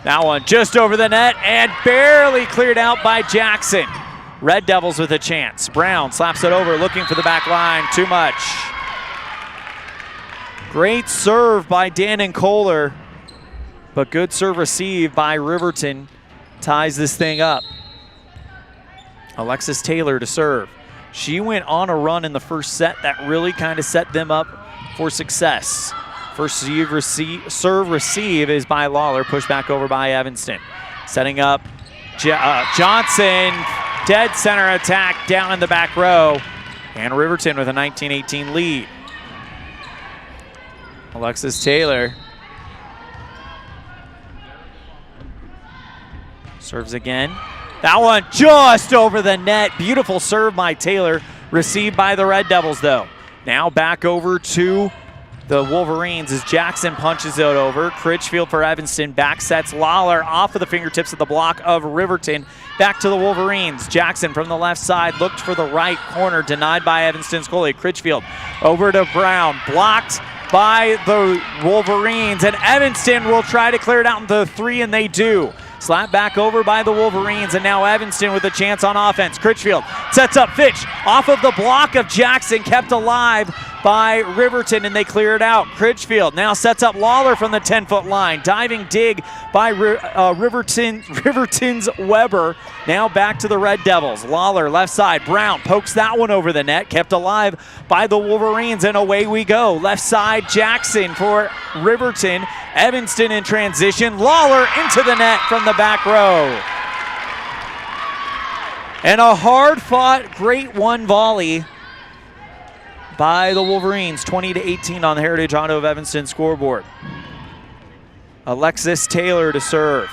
Speaker 2: That one just over the net and barely cleared out by Jackson. Red Devils with a chance. Brown slaps it over, looking for the back line. Too much. Great serve by Dannon Kohler, but good serve received by Riverton. Ties this thing up. Alexis Taylor to serve. She went on a run in the first set that really kind of set them up for success. First serve receive is by Lawler, pushed back over by Evanston. Setting up Johnson, dead center attack down in the back row, and Riverton with a 19-18 lead. Alexis Taylor serves again. That one just over the net. Beautiful serve by Taylor, received by the Red Devils though. Now back over to the Wolverines as Jackson punches it over. Critchfield for Evanston, back sets Lawler off of the fingertips of the block of Riverton. Back to the Wolverines. Jackson from the left side looked for the right corner, denied by Evanston's goalie. Critchfield over to Brown, blocked by the Wolverines, and Evanston will try to clear it out into 3, and they do. Slap back over by the Wolverines, and now Evanston with a chance on offense. Critchfield sets up Fitch off of the block of Jackson, kept alive by Riverton, and they clear it out. Critchfield now sets up Lawler from the 10-foot line. Diving dig by Riverton's Weber. Now back to the Red Devils. Lawler left side. Brown pokes that one over the net, kept alive by the Wolverines, and away we go. Left side, Jackson for Riverton. Evanston in transition. Lawler into the net from the back row. And a hard-fought, great one volley by the Wolverines, 20-18 on the Heritage Auto of Evanston scoreboard. Alexis Taylor to serve.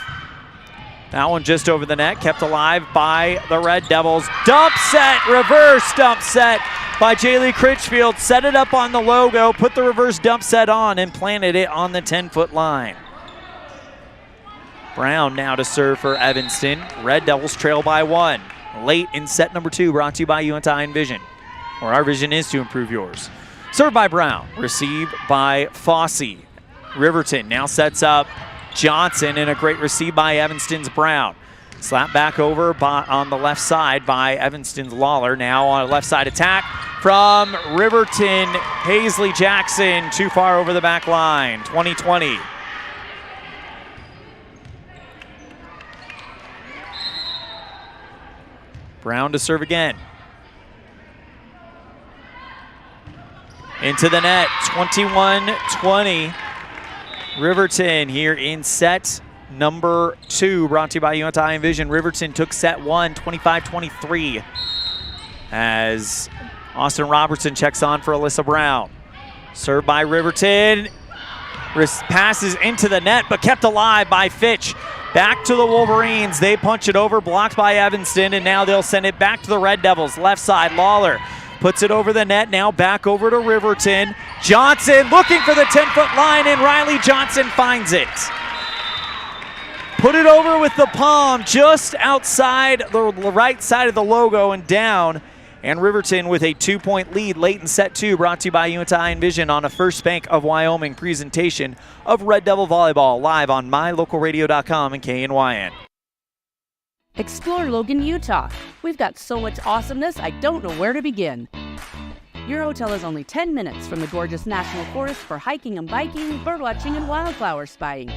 Speaker 2: That one just over the net, kept alive by the Red Devils. Dump set, reverse dump set by Jaylee Critchfield. Set it up on the logo, put the reverse dump set on, and planted it on the 10-foot line. Brown now to serve for Evanston. Red Devils trail by 1. Late in set number 2, brought to you by UNT Vision, where our vision is to improve yours. Served by Brown, received by Fossey. Riverton now sets up Johnson, and a great receive by Evanston's Brown. Slap back over on the left side by Evanston's Lawler. Now on a left side attack from Riverton. Paisley Jackson too far over the back line, 20-20. Brown to serve again. Into the net, 21-20. Riverton here in set number 2, brought to you by UNT Vision. Riverton took set 1, 25-23. As Austin Robertson checks on for Alyssa Brown. Served by Riverton. Passes into the net, but kept alive by Fitch. Back to the Wolverines. They punch it over, blocked by Evanston, and now they'll send it back to the Red Devils. Left side, Lawler puts it over the net, now back over to Riverton. Johnson looking for the 10-foot line, and Riley Johnson finds it. Put it over with the palm just outside the right side of the logo and down. And Riverton with a 2-point lead late in set 2, brought to you by UNT Vision on a First Bank of Wyoming presentation of Red Devil Volleyball, live on mylocalradio.com and KNYN.
Speaker 10: Explore Logan, Utah. We've got so much awesomeness, I don't know where to begin. Your hotel is only 10 minutes from the gorgeous National Forest for hiking and biking, birdwatching, and wildflower spying.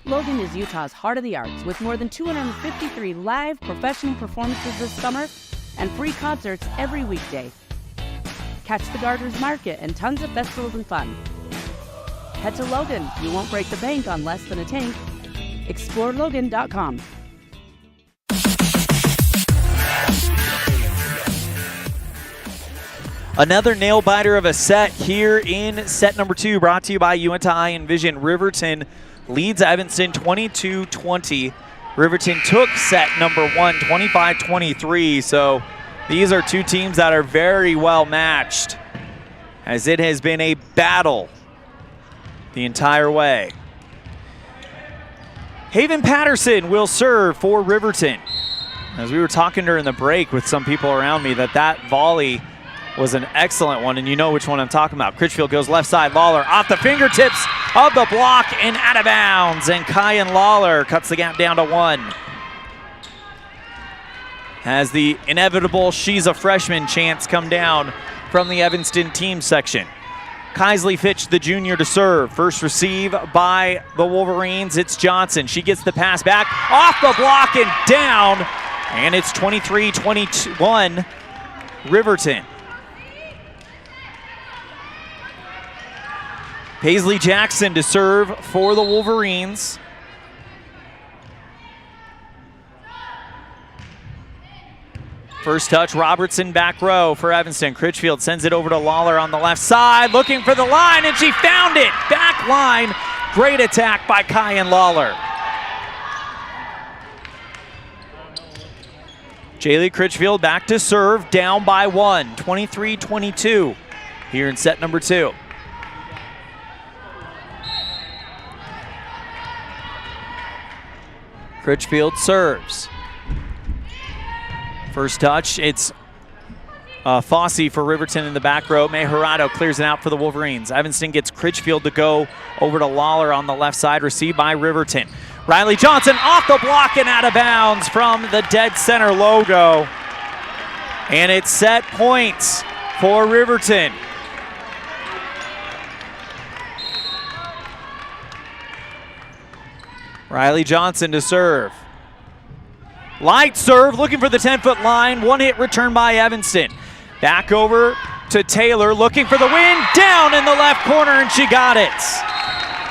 Speaker 10: Logan is Utah's heart of the arts, with more than 253 live professional performances this summer and free concerts every weekday. Catch the Garters Market and tons of festivals and fun. Head to Logan. You won't break the bank on less than a tank. ExploreLogan.com.
Speaker 2: Another nail biter of a set here in set number 2, brought to you by UNT Vision. Riverton leads Evanston 22-20. Riverton took set number 1, 25-23. So these are two teams that are very well matched, as it has been a battle the entire way. Haven Patterson will serve for Riverton. As we were talking during the break with some people around me, that volley was an excellent one, and you know which one I'm talking about. Critchfield goes left side, Lawler off the fingertips of the block and out of bounds, and Kyan Lawler cuts the gap down to 1. Has the inevitable "she's a freshman" chants come down from the Evanston team section. Kaisley Fitch, the junior, to serve. First receive by the Wolverines. It's Johnson. She gets the pass back off the block and down, and it's 23-21 Riverton. Paisley Jackson to serve for the Wolverines. First touch, Robertson back row for Evanston. Critchfield sends it over to Lawler on the left side, looking for the line, and she found it. Back line, great attack by Kyan Lawler. Jaylee Critchfield back to serve, down by 1, 23-22 here in set number 2. Critchfield serves. First touch, it's Fossey for Riverton in the back row. May Jurado clears it out for the Wolverines. Evanston gets Critchfield to go over to Lawler on the left side, received by Riverton. Riley Johnson off the block and out of bounds from the dead center logo. And it's set points for Riverton. Riley Johnson to serve. Light serve, looking for the 10-foot line. One hit return by Evanston. Back over to Taylor, looking for the win. Down in the left corner, and she got it.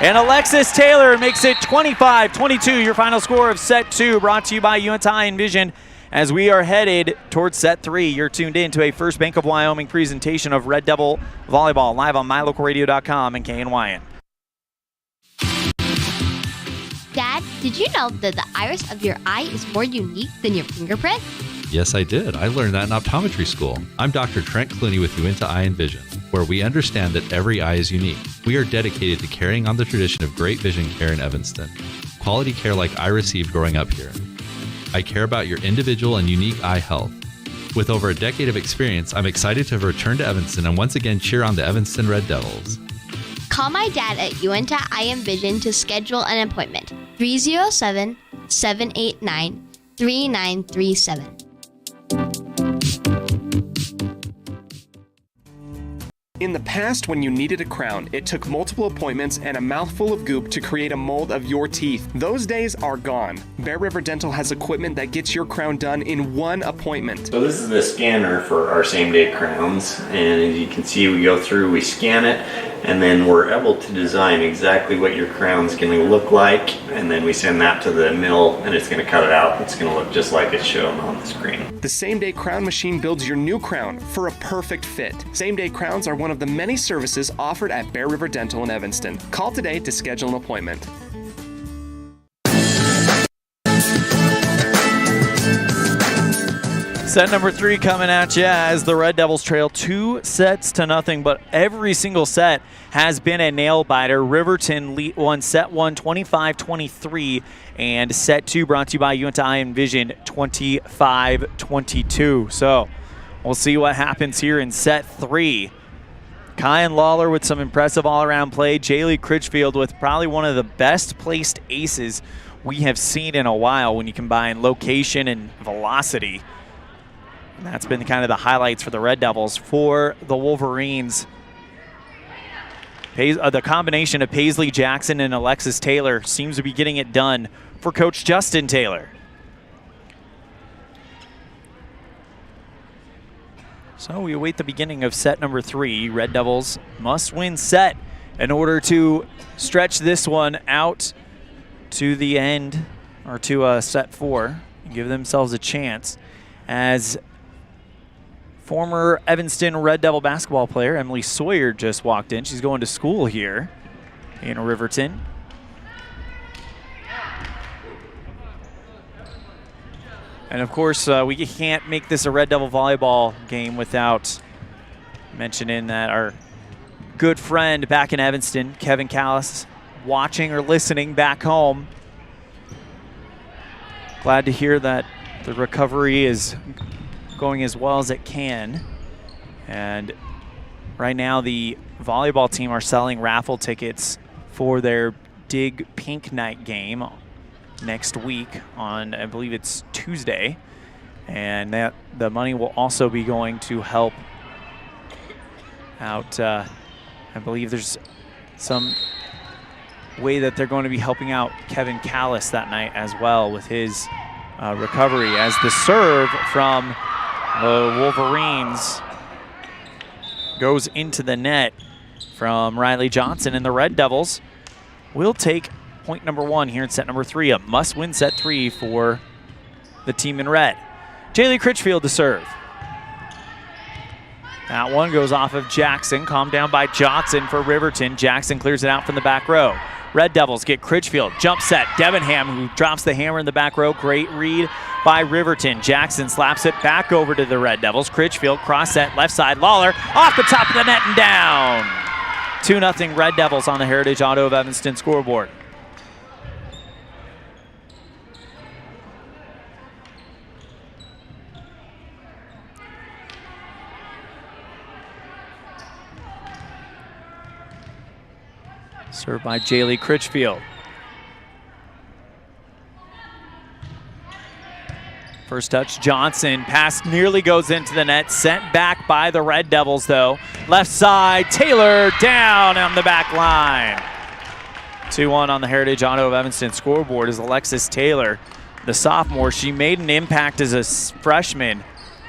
Speaker 2: And Alexis Taylor makes it 25-22, your final score of set 2, brought to you by UNT Vision as we are headed towards set 3. You're tuned in to a First Bank of Wyoming presentation of Red Devil Volleyball live on MyLocalRadio.com and KNYN.
Speaker 13: Dad, did you know that the iris of your eye is more unique than your fingerprint?
Speaker 14: Yes, I did. I learned that in optometry school. I'm Dr. Trent Clooney with Uinta Eye and Vision, where we understand that every eye is unique. We are dedicated to carrying on the tradition of great vision care in Evanston. Quality care like I received growing up here. I care about your individual and unique eye health. With over a decade of experience, I'm excited to return to Evanston and once again cheer on the Evanston Red Devils.
Speaker 13: Call my dad at Uinta Eye and Vision to schedule an appointment. 307-789-3937.
Speaker 8: In the past, when you needed a crown, it took multiple appointments and a mouthful of goop to create a mold of your teeth. Those days are gone. Bear River Dental has equipment that gets your crown done in one appointment.
Speaker 2: So this is the scanner for our same-day crowns, and as you can see, we go through, we scan it, and then we're able to design exactly what your crown's going to look like, and then we send that to the mill, and it's going to cut it out. It's going to look just like it's shown on the screen.
Speaker 8: The same-day crown machine builds your new crown for a perfect fit. Same-day crowns are one of the many services offered at Bear River Dental in Evanston. Call today to schedule an appointment.
Speaker 2: Set number 3 coming at you as the Red Devils trail 2-0, but every single set has been a nail-biter. Riverton won set 1 25-23, and set 2 brought to you by Uinta Eye and Vision 25-22. So we'll see what happens here in set 3. Kyan Lawler with some impressive all-around play. Jaylee Critchfield with probably one of the best-placed aces we have seen in a while when you combine location and velocity. And that's been kind of the highlights for the Red Devils. For the Wolverines, the combination of Paisley Jackson and Alexis Taylor seems to be getting it done for Coach Justin Taylor. So we await the beginning of set number 3. Red Devils must win set in order to stretch this one out to the end, or to set 4, and give themselves a chance. As former Evanston Red Devil basketball player Emily Sawyer just walked in. She's going to school here in Riverton. And of course, we can't make this a Red Devil volleyball game without mentioning that our good friend back in Evanston, Kevin Callis, watching or listening back home. Glad to hear that the recovery is going as well as it can. And right now the volleyball team are selling raffle tickets for their Dig Pink Night game next week on, I believe it's Tuesday. And that the money will also be going to help out, I believe there's some way that they're going to be helping out Kevin Callis that night as well with his recovery, as the serve from the Wolverines goes into the net from Riley Johnson, and the Red Devils will take point number 1 here in set number 3. A must-win set 3 for the team in red. Jaylee Critchfield to serve. That one goes off of Jackson, calmed down by Johnson for Riverton. Jackson clears it out from the back row. Red Devils get Critchfield, jump set, Debenham who drops the hammer in the back row. Great read by Riverton. Jackson slaps it back over to the Red Devils. Critchfield cross set left side, Lawler off the top of the net and down. 2-0 Red Devils on the Heritage Auto of Evanston scoreboard. Served by Jaylee Critchfield. First touch, Johnson. Pass nearly goes into the net. Sent back by the Red Devils, though. Left side, Taylor down on the back line. 2-1 on the Heritage Auto of Evanston scoreboard is Alexis Taylor, the sophomore. She made an impact as a freshman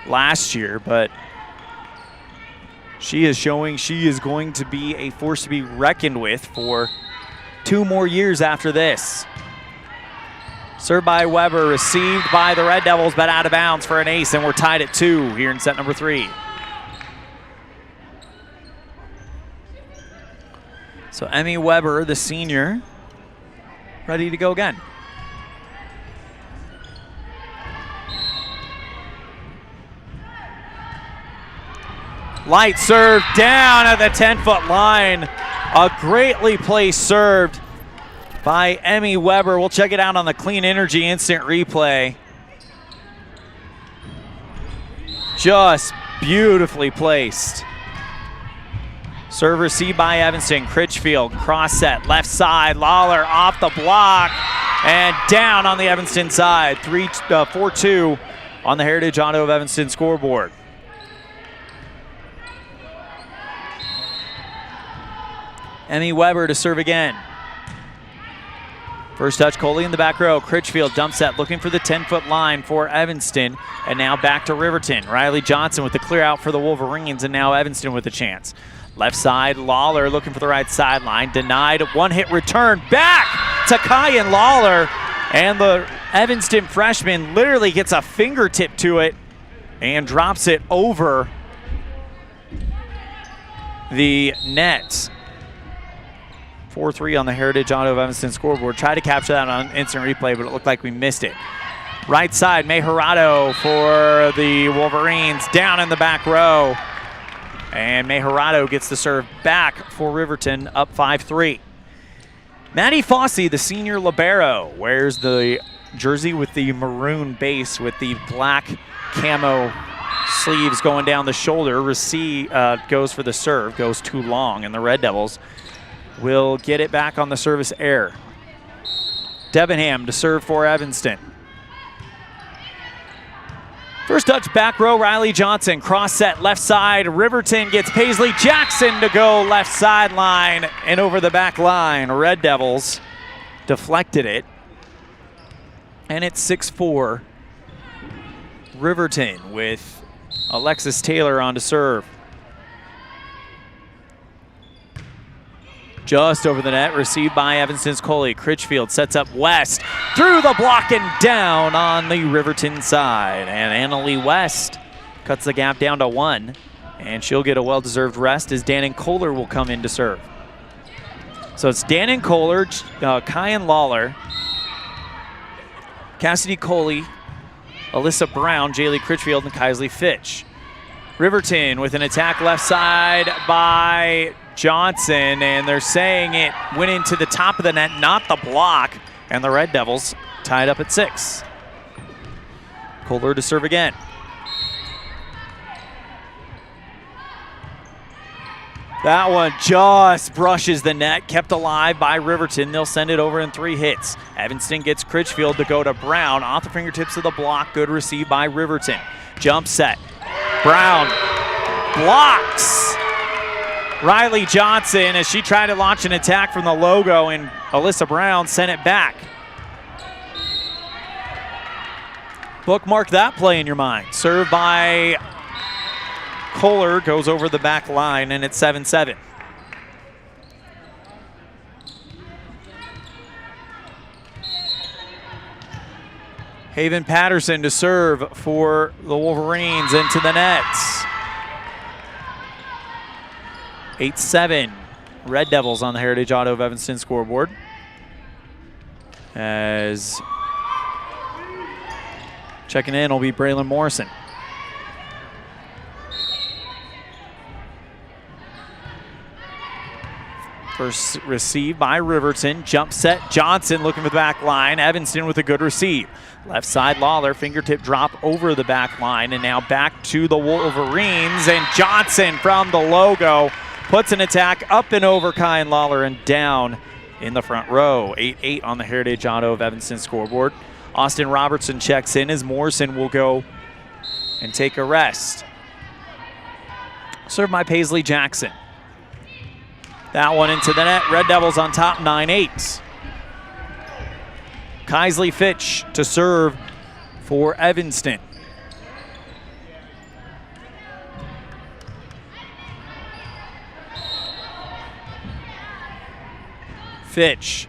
Speaker 2: last year, but she is showing she is going to be a force to be reckoned with for 2 more years after this. Served by Weber, received by the Red Devils, but out of bounds for an ace, and we're tied at 2 here in set number 3. So Emmy Weber, the senior, ready to go again. Light serve down at the 10-foot line. A greatly placed serve by Emmy Weber. We'll check it out on the Clean Energy instant replay. Just beautifully placed. Serve received by Evanston. Critchfield, cross set, left side. Lawler off the block and down on the Evanston side. 4-2 on the Heritage Auto of Evanston scoreboard. Emmy Weber to serve again. First touch, Coley in the back row. Critchfield dump set, looking for the 10-foot line for Evanston. And now back to Riverton. Riley Johnson with the clear out for the Wolverines, and now Evanston with a chance. Left side, Lawler looking for the right sideline. Denied, one-hit return back to Cazin Lawler. And the Evanston freshman literally gets a fingertip to it and drops it over the net. 4-3 on the Heritage Auto of Evanston scoreboard. Tried to capture that on instant replay, but it looked like we missed it. Right side, Mejorado for the Wolverines, down in the back row. And Mejorado gets the serve back for Riverton, up 5-3. Maddie Fossey, the senior libero, wears the jersey with the maroon base with the black camo sleeves going down the shoulder. Goes for the serve, goes too long, and the Red Devils will get it back on the service error. Debenham to serve for Evanston. First touch, back row, Riley Johnson. Cross set, left side. Riverton gets Paisley Jackson to go left sideline and over the back line. Red Devils deflected it. And it's 6-4. Riverton with Alexis Taylor on to serve. Just over the net, received by Evanston's Coley. Critchfield sets up West through the block and down on the Riverton side. And Annalie West cuts the gap down to 1. And she'll get a well-deserved rest as Dannon Kohler will come in to serve. So it's Dannon Kohler, Cazin Lawler, Cassidy Coley, Alyssa Brown, Jaylee Critchfield, and Kaisley Fitch. Riverton with an attack left side by Johnson, and they're saying it went into the top of the net, not the block, and the Red Devils tied up at 6. Kohler to serve again. That one just brushes the net, kept alive by Riverton. They'll send it over in 3 hits. Evanston gets Critchfield to go to Brown, off the fingertips of the block, good receive by Riverton. Jump set, Brown blocks Riley Johnson as she tried to launch an attack from the logo, and Alyssa Brown sent it back. Bookmark that play in your mind. Served by Kohler, goes over the back line, and it's 7-7. Haven Patterson to serve for the Wolverines into the nets. 8-7, Red Devils on the Heritage Auto of Evanston scoreboard. As checking in will be Braylon Morrison. First receive by Riverton, jump set, Johnson looking for the back line. Evanston with a good receive. Left side, Lawler, fingertip drop over the back line, and now back to the Wolverines, and Johnson from the logo puts an attack up and over Cazin Lawler and down in the front row. 8-8 on the Heritage Auto of Evanston scoreboard. Austin Robertson checks in as Morrison will go and take a rest. Served by Paisley Jackson. That one into the net. Red Devils on top, 9-8. Kaisley Fitch to serve for Evanston. Fitch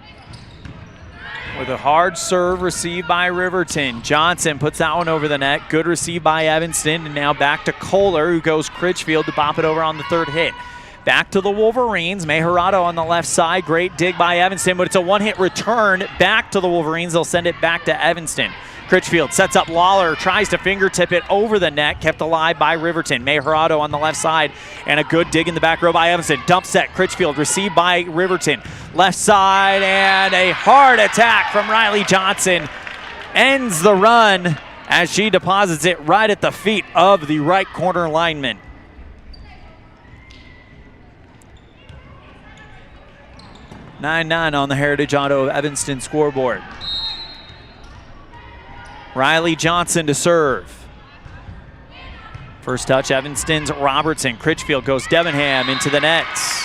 Speaker 2: with a hard serve received by Riverton. Johnson puts that one over the net. Good receive by Evanston, and now back to Kohler, who goes Critchfield to bop it over on the third hit. Back to the Wolverines. Mejorado on the left side. Great dig by Evanston, but it's a one-hit return back to the Wolverines. They'll send it back to Evanston. Critchfield sets up Lawler, tries to fingertip it over the net, kept alive by Riverton. Mejorado on the left side, and a good dig in the back row by Evanston. Dump set, Critchfield received by Riverton. Left side, and a hard attack from Riley Johnson ends the run as she deposits it right at the feet of the right corner lineman. (9-9) on the Heritage Auto of Evanston scoreboard. Riley Johnson to serve. First touch, Evanston's Robertson. Critchfield goes Debenham into the nets.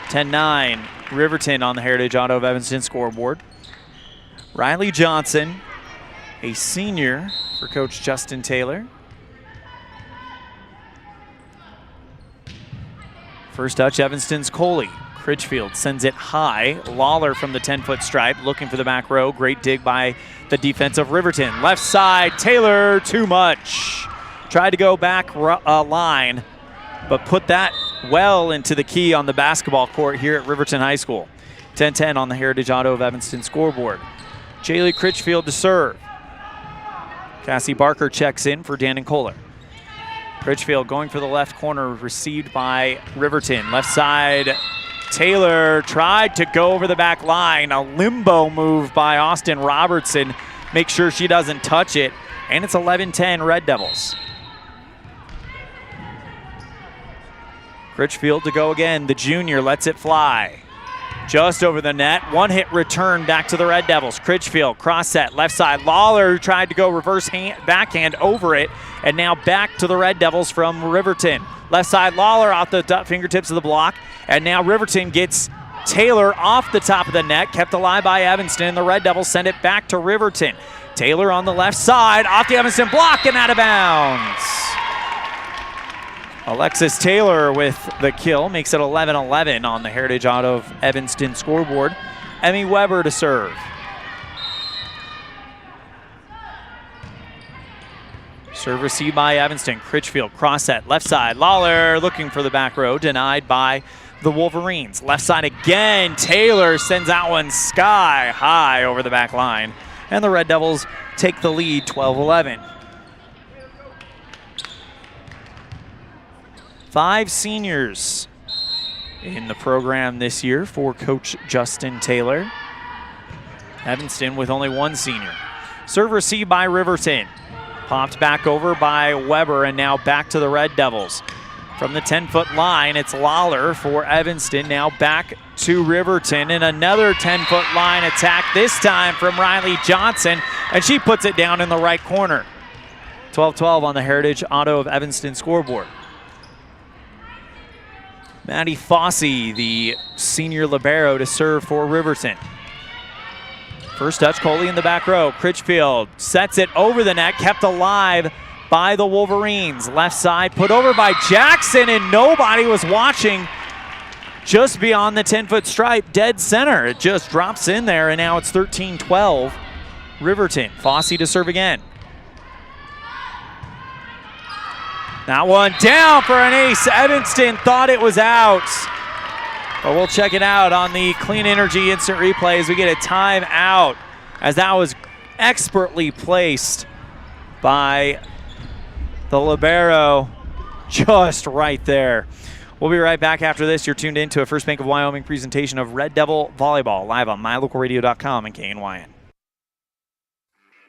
Speaker 2: 10-9, Riverton on the Heritage Auto of Evanston scoreboard. Riley Johnson, a senior for Coach Justin Taylor. First touch, Evanston's Coley. Critchfield sends it high. Lawler from the 10-foot stripe looking for the back row. Great dig by the defense of Riverton. Left side, Taylor, too much. Tried to go back line, but put that well into the key on the basketball court here at Riverton High School. 10-10 on the Heritage Auto of Evanston scoreboard. Jaylee Critchfield to serve. Cassie Barker checks in for Dan and Kohler. Critchfield going for the left corner, received by Riverton. Left side, Taylor tried to go over the back line. A limbo move by Austin Robertson. Make sure she doesn't touch it. And it's 11-10 Red Devils. Critchfield to go again. The junior lets it fly. Just over the net. One hit return back to the Red Devils. Critchfield cross set left side. Lawler tried to go reverse backhand over it. And now back to the Red Devils from Riverton. Left side, Lawler off the fingertips of the block. And now Riverton gets Taylor off the top of the net, kept alive by Evanston, and the Red Devils send it back to Riverton. Taylor on the left side, off the Evanston block and out of bounds. Alexis Taylor with the kill, makes it 11-11 on the Heritage Auto of Evanston scoreboard. Emmy Weber to serve. Serve received by Evanston. Critchfield cross set left side. Lawler looking for the back row, denied by the Wolverines. Left side again. Taylor sends that one sky high over the back line. And the Red Devils take the lead 12-11. 5 seniors in the program this year for Coach Justin Taylor. Evanston with only 1 senior. Serve received by Riverton. Popped back over by Weber, and now back to the Red Devils. From the 10-foot line, it's Lawler for Evanston. Now back to Riverton, and another 10-foot line attack, this time from Riley Johnson, and she puts it down in the right corner. 12-12 on the Heritage Auto of Evanston scoreboard. Maddie Fossey, the senior libero, to serve for Riverton. First touch, Coley in the back row. Critchfield sets it over the net, kept alive by the Wolverines. Left side, put over by Jackson, and nobody was watching. Just beyond the 10-foot stripe, dead center. It just drops in there, and now it's 13-12. Riverton. Fossey to serve again. That one down for an ace. Evanston thought it was out. But we'll check it out on the Clean Energy Instant Replay as we get a timeout, as that was expertly placed by the libero just right there. We'll be right back after this. You're tuned in to a First Bank of Wyoming presentation of Red Devil Volleyball, live on mylocalradio.com and KNYN.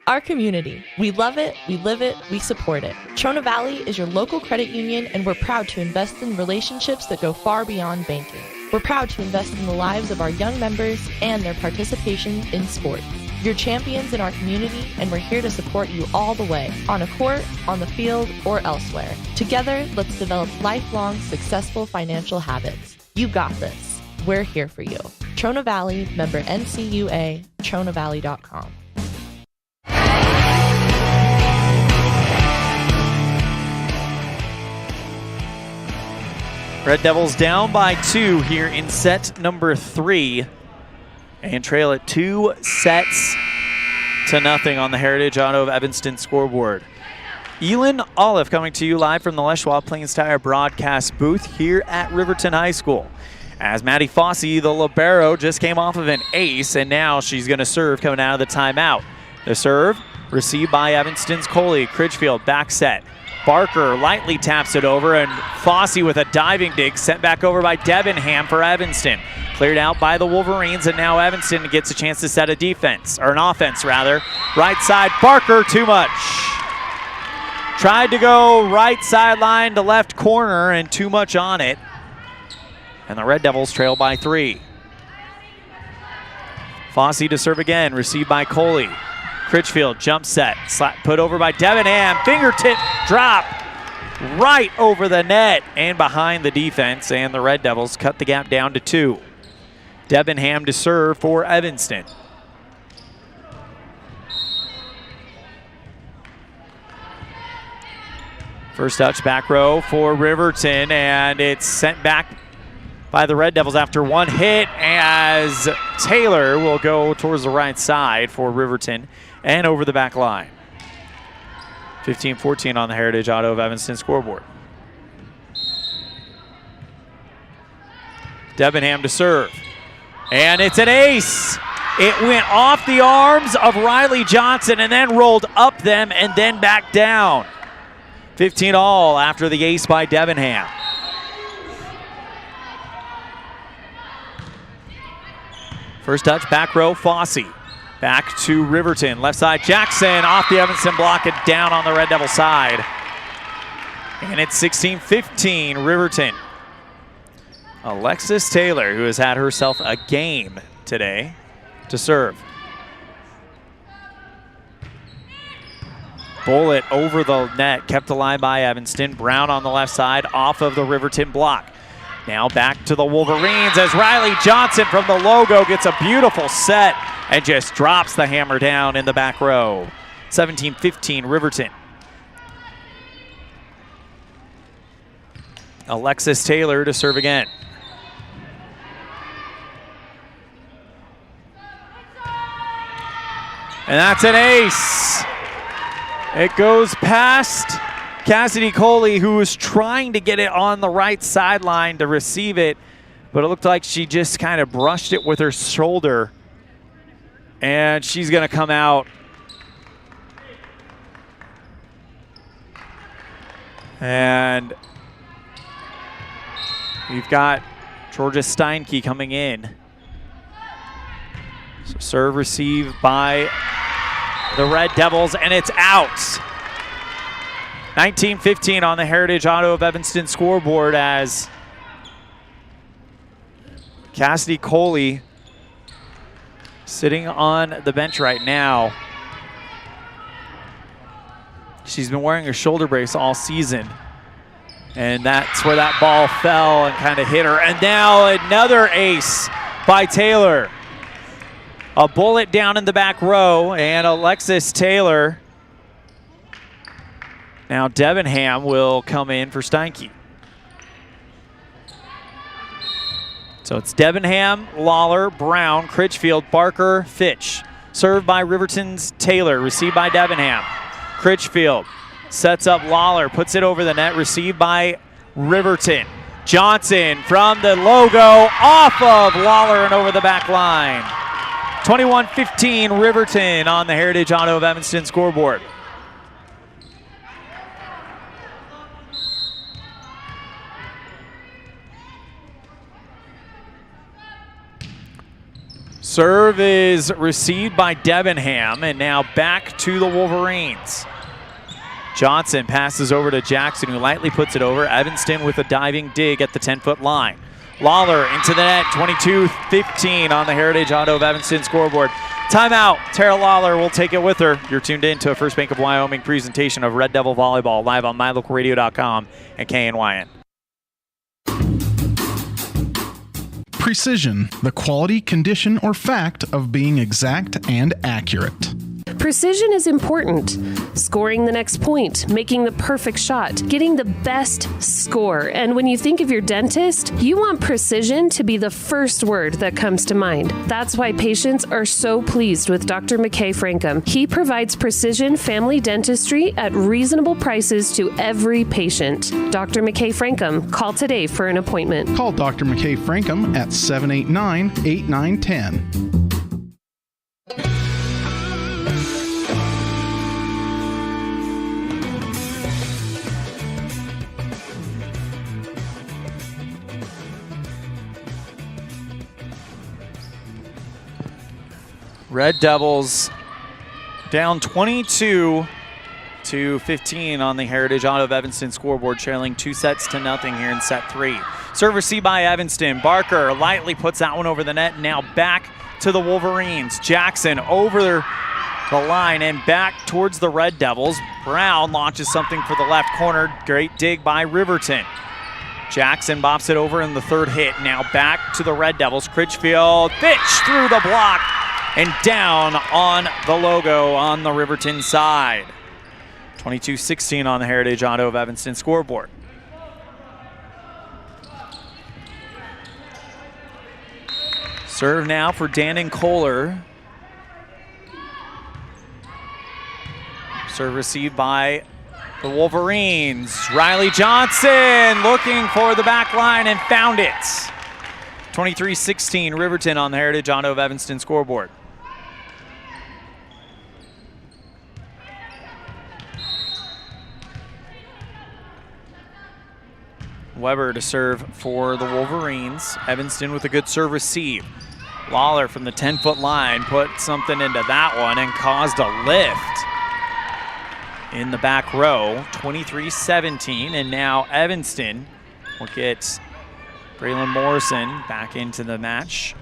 Speaker 6: Our community. We love it, we live it, we support it. Trona Valley is your local credit union, and we're proud to invest in relationships that go far beyond banking. We're proud to invest in the lives of our young members and their participation in sports. You're champions in our community, and we're here to support you all the way, on a court, on the field, or elsewhere. Together, let's develop lifelong, successful financial habits. You got this. We're here for you. Trona Valley, member NCUA, TronaValley.com.
Speaker 2: Red Devils down by 2 here in set number 3. and trail it 2-0 on the Heritage Auto of Evanston scoreboard. Elan, Olliff coming to you live from the Les Schwab Plains Tire broadcast booth here at Riverton High School. As Maddie Fossey, the libero, just came off of an ace, and now she's going to serve coming out of the timeout. The serve received by Evanston's Coley. Critchfield back set. Barker lightly taps it over, and Fossey with a diving dig sent back over by Debenham for Evanston. Cleared out by the Wolverines, and now Evanston gets a chance to set a defense, or an offense rather. Right side, Barker, too much. Tried to go right sideline to left corner, and too much on it. And the Red Devils trail by 3. Fossey to serve again, received by Coley. Critchfield jump set, put over by Debenham, fingertip drop right over the net and behind the defense, and the Red Devils cut the gap down to 2. Debenham to serve for Evanston. First touch back row for Riverton, and it's sent back by the Red Devils after one hit, as Taylor will go towards the right side for Riverton and over the back line. 15-14 on the Heritage Auto of Evanston scoreboard. Debenham to serve, and it's an ace. It went off the arms of Riley Johnson and then rolled up them and then back down. 15 all after the ace by Debenham. First touch, back row, Fossey. Back to Riverton, left side, Jackson off the Evanston block and down on the Red Devil side. And it's 16-15, Riverton. Alexis Taylor, who has had herself a game today, to serve. Bullet over the net, kept alive by Evanston. Brown on the left side, off of the Riverton block. Now back to the Wolverines as Riley Johnson from the logo gets a beautiful set and just drops the hammer down in the back row. 17-15, Riverton. Alexis Taylor to serve again. And that's an ace. It goes past Cassidy Coley, who was trying to get it on the right sideline to receive it, but it looked like she just kind of brushed it with her shoulder. And she's going to come out. And we've got Georgia Steinke coming in. So serve received by the Red Devils, and it's out. 19-15 on the Heritage Auto of Evanston scoreboard as Cassidy Coley sitting on the bench right now. She's been wearing a shoulder brace all season, and that's where that ball fell and kind of hit her. And now another ace by Taylor. A bullet down in the back row, and Alexis Taylor. Now Debenham will come in for Steinke. So it's Debenham, Lawler, Brown, Critchfield, Barker, Fitch. Served by Riverton's Taylor, received by Debenham. Critchfield sets up Lawler, puts it over the net, received by Riverton. Johnson from the logo, off of Lawler and over the back line. 21-15 Riverton on the Heritage Auto of Evanston scoreboard. Serve is received by Debenham, and now back to the Wolverines. Johnson passes over to Jackson, who lightly puts it over. Evanston with a diving dig at the 10-foot line. Lawler into the net, 22-15 on the Heritage Auto of Evanston scoreboard. Timeout. Tara Lawler will take it with her. You're tuned in to a First Bank of Wyoming presentation of Red Devil Volleyball live on MyLocalRadio.com and KNYN.
Speaker 3: Precision, the quality, condition, or fact of being exact and accurate.
Speaker 7: Precision is important. scoring the next point, making the perfect shot, getting the best score. And when you think of your dentist, you want precision to be the first word that comes to mind. That's why patients are so pleased with Dr. McKay Frankum. He provides precision family dentistry at reasonable prices to every patient. Dr. McKay Frankum, call today for an appointment.
Speaker 3: Call Dr. McKay Frankum at 789-8910.
Speaker 2: Red Devils down 22-15 on the Heritage Auto of Evanston scoreboard, trailing 2-0 here in set 3. Serve received by Evanston. Barker lightly puts that one over the net. Now back to the Wolverines. Jackson over the line and back towards the Red Devils. Brown launches something for the left corner. Great dig by Riverton. Jackson bops it over in the third hit. Now back to the Red Devils. Critchfield, Fitch through the block and down on the logo on the Riverton side. 22-16 on the Heritage Auto of Evanston scoreboard. Serve now for Dannon Kohler. Serve received by the Wolverines. Riley Johnson looking for the back line and found it. 23-16 Riverton on the Heritage Auto of Evanston scoreboard. Weber to serve for the Wolverines. Evanston with a good serve receive. Lawler from the 10-foot line put something into that one and caused a lift in the back row. 23-17, and now Evanston will get Braylon Morrison back into the match.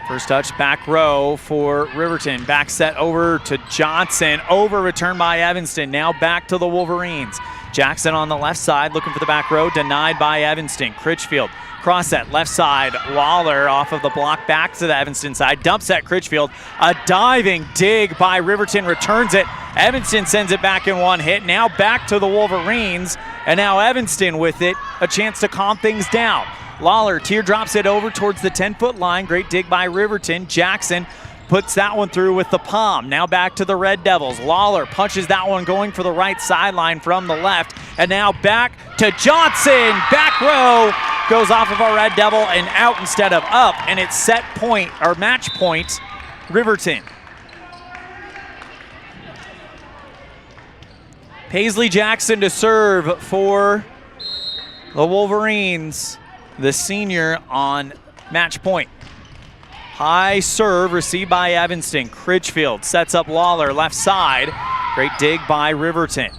Speaker 2: First touch back row for Riverton. Back set over to Johnson. Over return by Evanston. Now back to the Wolverines. Jackson on the left side looking for the back row. Denied by Evanston. Critchfield cross set left side. Lawler off of the block back to the Evanston side. Dumps at Critchfield. A diving dig by Riverton returns it. Evanston sends it back in one hit. Now back to the Wolverines. And now Evanston with it. A chance to calm things down. Lawler teardrops it over towards the 10-foot line. Great dig by Riverton. Jackson puts that one through with the palm. Now back to the Red Devils. Lawler punches that one going for the right sideline from the left. And now back to Johnson. Back row goes off of our Red Devil and out instead of up. And it's set point, or match point, Riverton. Paisley Jackson to serve for the Wolverines. The senior on match point. High serve received by Evanston. Critchfield sets up Lawler left side. Great dig by Riverton.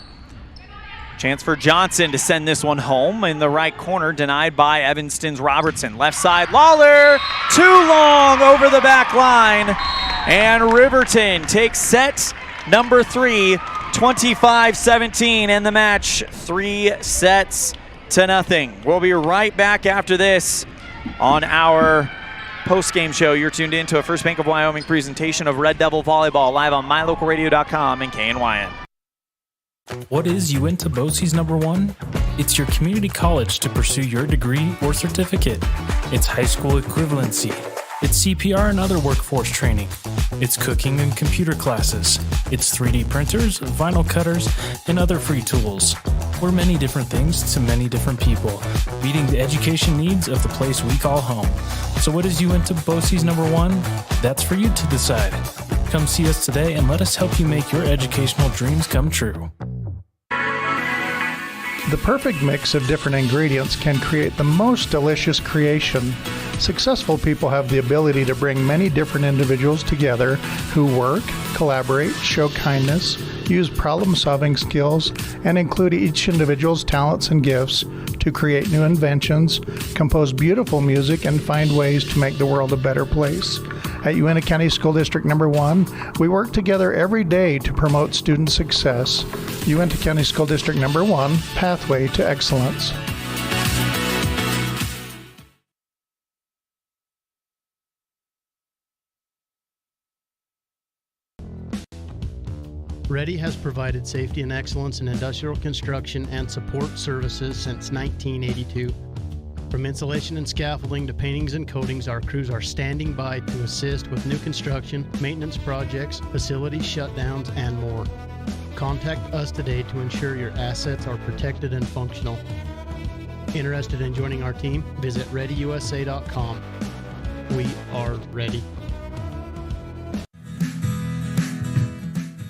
Speaker 2: Chance for Johnson to send this one home in the right corner, denied by Evanston's Robertson. Left side, Lawler, too long over the back line. And Riverton takes set number 3, 25-17, and the match 3-0. We'll be right back after this on our post-game show. You're tuned in to a First Bank of Wyoming presentation of Red Devil Volleyball live on mylocalradio.com and KNYN.
Speaker 11: What is Uinta BOCES #1? It's your community college to pursue your degree or certificate. It's high school equivalency. It's CPR and other workforce training. It's cooking and computer classes. It's 3D printers, vinyl cutters, and other free tools. We're many different things to many different people, meeting the education needs of the place we call home. So what is Uinta BOCES #1? That's for you to decide. Come see us today and let us help you make your educational dreams come true.
Speaker 15: The perfect mix of different ingredients can create the most delicious creation. Successful people have the ability to bring many different individuals together who work, collaborate, show kindness, use problem-solving skills, and include each individual's talents and gifts to create new inventions, compose beautiful music, and find ways to make the world a better place. At Uinta County School District #1, we work together every day to promote student success. Uinta County School District #1, Pathway to Excellence.
Speaker 9: Ready has provided safety and excellence in industrial construction and support services since 1982. From insulation and scaffolding to paintings and coatings, our crews are standing by to assist with new construction, maintenance projects, facility shutdowns, and more. Contact us today to ensure your assets are protected and functional. Interested in joining our team? Visit ReadyUSA.com. We are ready.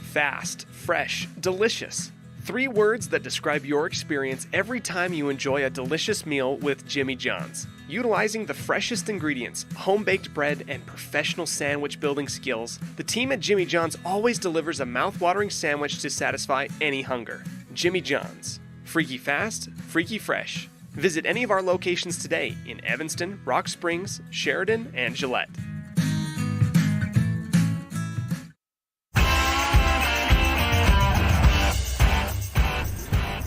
Speaker 8: Fast, fresh, delicious. 3 words that describe your experience every time you enjoy a delicious meal with Jimmy John's. Utilizing the freshest ingredients, home-baked bread, and professional sandwich building skills, the team at Jimmy John's always delivers a mouth-watering sandwich to satisfy any hunger. Jimmy John's. Freaky fast, freaky fresh. Visit any of our locations today in Evanston, Rock Springs, Sheridan, and Gillette.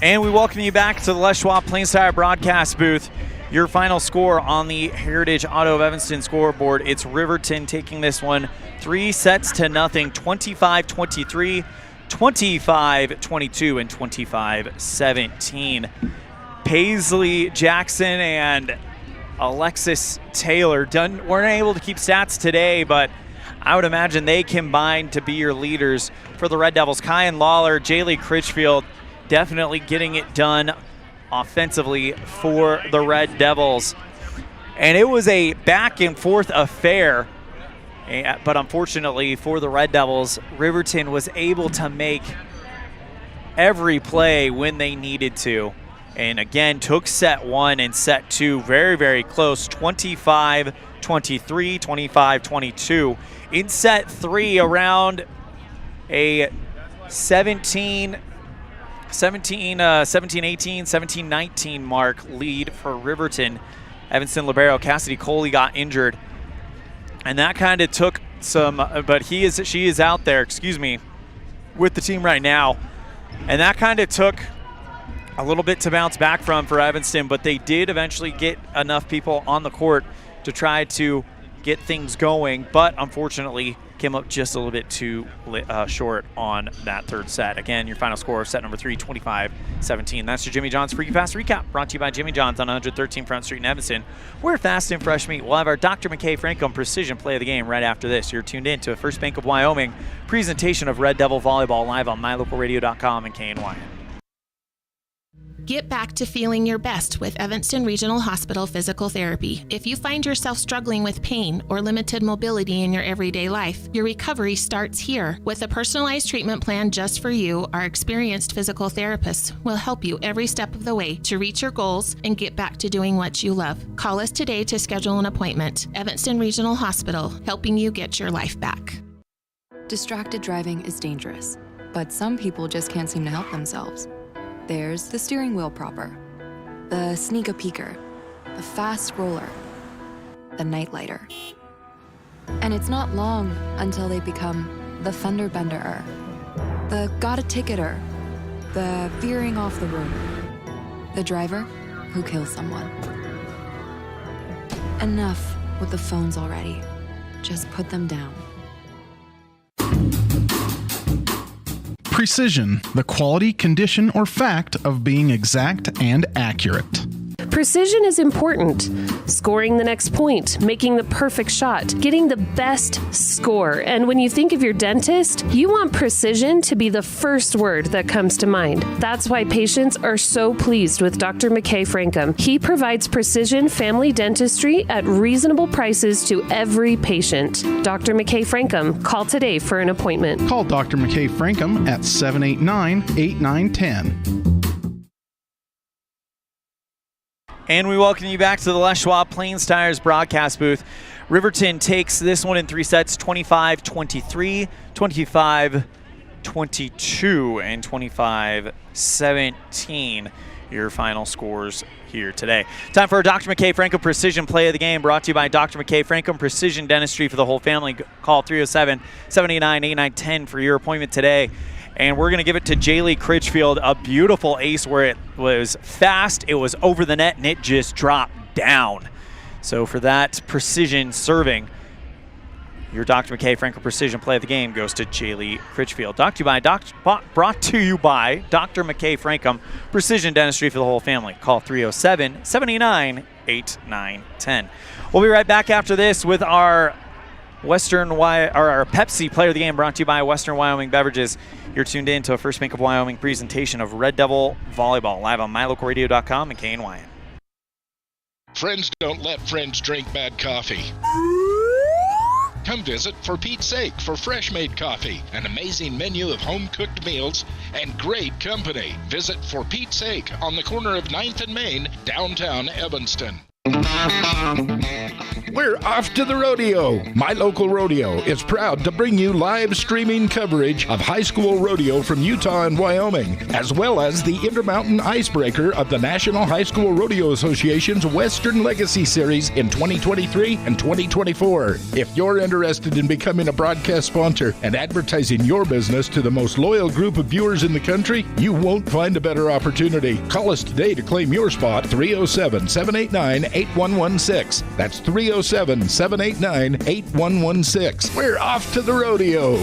Speaker 2: And we welcome you back to the Les Schwab Plains Tire broadcast booth. Your final score on the Heritage Auto of Evanston scoreboard. It's Riverton taking this one 3 sets to nothing, 25-23, 25-22, and 25-17. Paisley Jackson and Alexis Taylor weren't able to keep stats today, but I would imagine they combined to be your leaders for the Red Devils. Kyan Lawler, Jaylee Critchfield definitely getting it done offensively for the Red Devils. And it was a back and forth affair, but unfortunately for the Red Devils, Riverton was able to make every play when they needed to. And again, took set 1 and set 2 very, very close, 25-23, 25-22. In set 3, around a 17-18, 17-19 mark lead for Riverton. Evanston libero Cassidy Coley got injured, and that kind of took some, but she is out there, with the team right now, and that kind of took a little bit to bounce back from for Evanston, but they did eventually get enough people on the court to try to get things going, but unfortunately came up just a little bit too short on that third set. Again, your final score of set number 3, 25-17. That's your Jimmy John's Freaky Fast Recap, brought to you by Jimmy John's on 113 Front Street in Evanston. We're fast and fresh meat. We'll have our Dr. McKay Franklin Precision play of the game right after this. You're tuned in to a First Bank of Wyoming presentation of Red Devil Volleyball live on mylocalradio.com and KNY.
Speaker 16: Get back to feeling your best with Evanston Regional Hospital Physical Therapy. If you find yourself struggling with pain or limited mobility in your everyday life, your recovery starts here. With a personalized treatment plan just for you, our experienced physical therapists will help you every step of the way to reach your goals and get back to doing what you love. Call us today to schedule an appointment. Evanston Regional Hospital, helping you get your life back.
Speaker 17: Distracted driving is dangerous, but some people just can't seem to help themselves. There's the steering wheel propper, the sneak-a-peeker, the fast roller, the night-lighter. And it's not long until they become the fender-benderer, the got-a-ticketer, the veering off the road, the driver who kills someone. Enough with the phones already. Just put them down.
Speaker 3: Precision, the quality, condition, or fact of being exact and accurate.
Speaker 7: Precision is important. Scoring the next point, making the perfect shot, getting the best score. And when you think of your dentist, you want precision to be the first word that comes to mind. That's why patients are so pleased with Dr. McKay Frankum. He provides precision family dentistry at reasonable prices to every patient. Dr. McKay Frankum, call today for an appointment.
Speaker 3: Call Dr. McKay Frankum at 789-8910.
Speaker 2: And we welcome you back to the Les Schwab Plains Tires broadcast booth. Riverton takes this one in 3 sets, 25-23, 25-22, and 25-17. Your final scores here today. Time for our Dr. McKay Frankum Precision Play of the Game, brought to you by Dr. McKay Frankum Precision Dentistry for the whole family. Call 307-789-8910 for your appointment today. And we're going to give it to Jaylee Critchfield, a beautiful ace where it was fast, it was over the net, and it just dropped down. So for that precision serving, Your Dr. McKay Frankel Precision Play of the Game goes to Jaylee Critchfield. Brought to you by Dr. McKay Frankum Precision Dentistry for the whole family. Call 307-789-8910. We'll be right back after this with our our Pepsi Player of the Game, brought to you by Western Wyoming Beverages. You're tuned in to a First Bank of Wyoming presentation of Red Devil Volleyball, live on mylocalradio.com and KNYN.
Speaker 18: Friends don't let friends drink bad coffee. Come visit For Pete's Sake for fresh-made coffee, an amazing menu of home-cooked meals, and great company. Visit For Pete's Sake on the corner of 9th and Main, downtown Evanston.
Speaker 19: We're off to the rodeo. My Local Rodeo is proud to bring you live streaming coverage of high school rodeo from Utah and Wyoming, as well as the Intermountain Icebreaker of the National High School Rodeo Association's Western Legacy Series in 2023 and 2024. If you're interested in becoming a broadcast sponsor and advertising your business to the most loyal group of viewers in the country, you won't find a better opportunity. Call us today to claim your spot, 307-789-8116. That's 307-789-8116. We're off to the rodeo.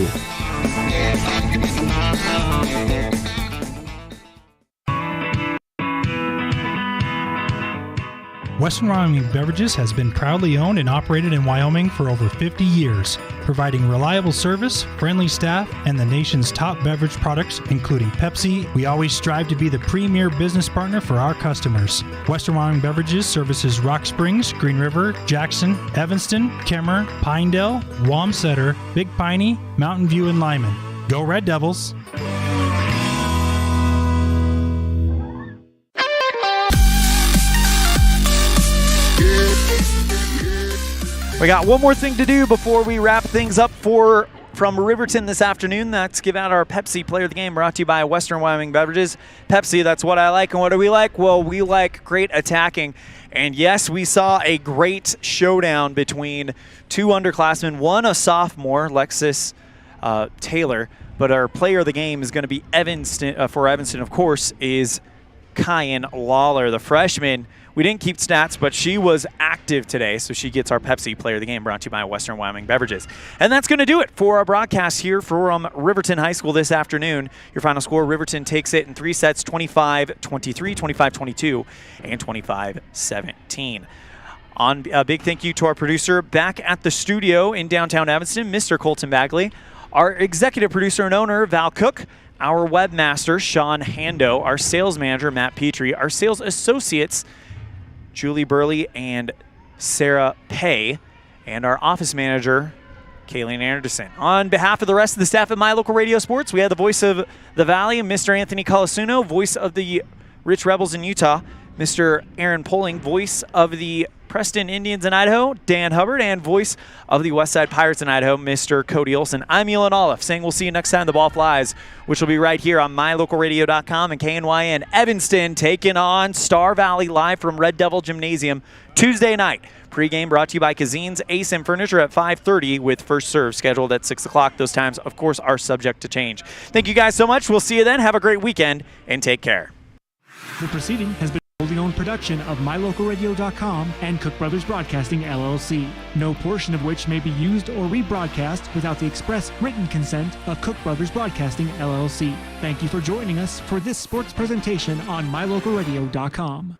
Speaker 20: Western Wyoming Beverages has been proudly owned and operated in Wyoming for over 50 years, providing reliable service, friendly staff, and the nation's top beverage products, including Pepsi. We always strive to be the premier business partner for our customers. Western Wyoming Beverages services Rock Springs, Green River, Jackson, Evanston, Kemmer, Pinedale, Wamsutter, Big Piney, Mountain View, and Lyman. Go Red Devils!
Speaker 2: We got one more thing to do before we wrap things up from Riverton this afternoon. That's give out our Pepsi Player of the Game, brought to you by Western Wyoming Beverages. Pepsi, that's what I like. And what do we like? Well, we like great attacking. And yes, we saw a great showdown between two underclassmen, one a sophomore, Lexus Taylor, but our Player of the Game is going to be Evanston, for Evanston, of course, is Cazin Lawler, the freshman. We didn't keep stats, but she was active today, so she gets our Pepsi Player of the Game, brought to you by Western Wyoming Beverages. And that's going to do it for our broadcast here from Riverton High School this afternoon. Your final score, Riverton takes it in 3 sets, 25-23, 25-22, and 25-17. On a big thank you to our producer back at the studio in downtown Evanston, Mr. Colton Bagley, our executive producer and owner, Val Cook, our webmaster, Sean Hando, our sales manager, Matt Petrie, our sales associates, Julie Burley and Sarah Pay, and our office manager, Kayleen Anderson. On behalf of the rest of the staff at My Local Radio Sports, we have the voice of the Valley, Mr. Anthony Colasuno, voice of the Rich Rebels in Utah, Mr. Aaron Poling, voice of the Preston Indians in Idaho, Dan Hubbard, and voice of the Westside Pirates in Idaho, Mr. Cody Olson. I'm Elan Olliff, saying we'll see you next time the ball flies, which will be right here on mylocalradio.com and KNYN. Evanston taking on Star Valley live from Red Devil Gymnasium Tuesday night. Pregame brought to you by Cazin's Ace and Furniture at 5:30 with first serve scheduled at 6 o'clock. Those times, of course, are subject to change. Thank you guys so much. We'll see you then. Have a great weekend and take care.
Speaker 21: The proceeding has been wholly owned production of mylocalradio.com and Cook Brothers Broadcasting, LLC. No portion of which may be used or rebroadcast without the express written consent of Cook Brothers Broadcasting, LLC. Thank you for joining us for this sports presentation on mylocalradio.com.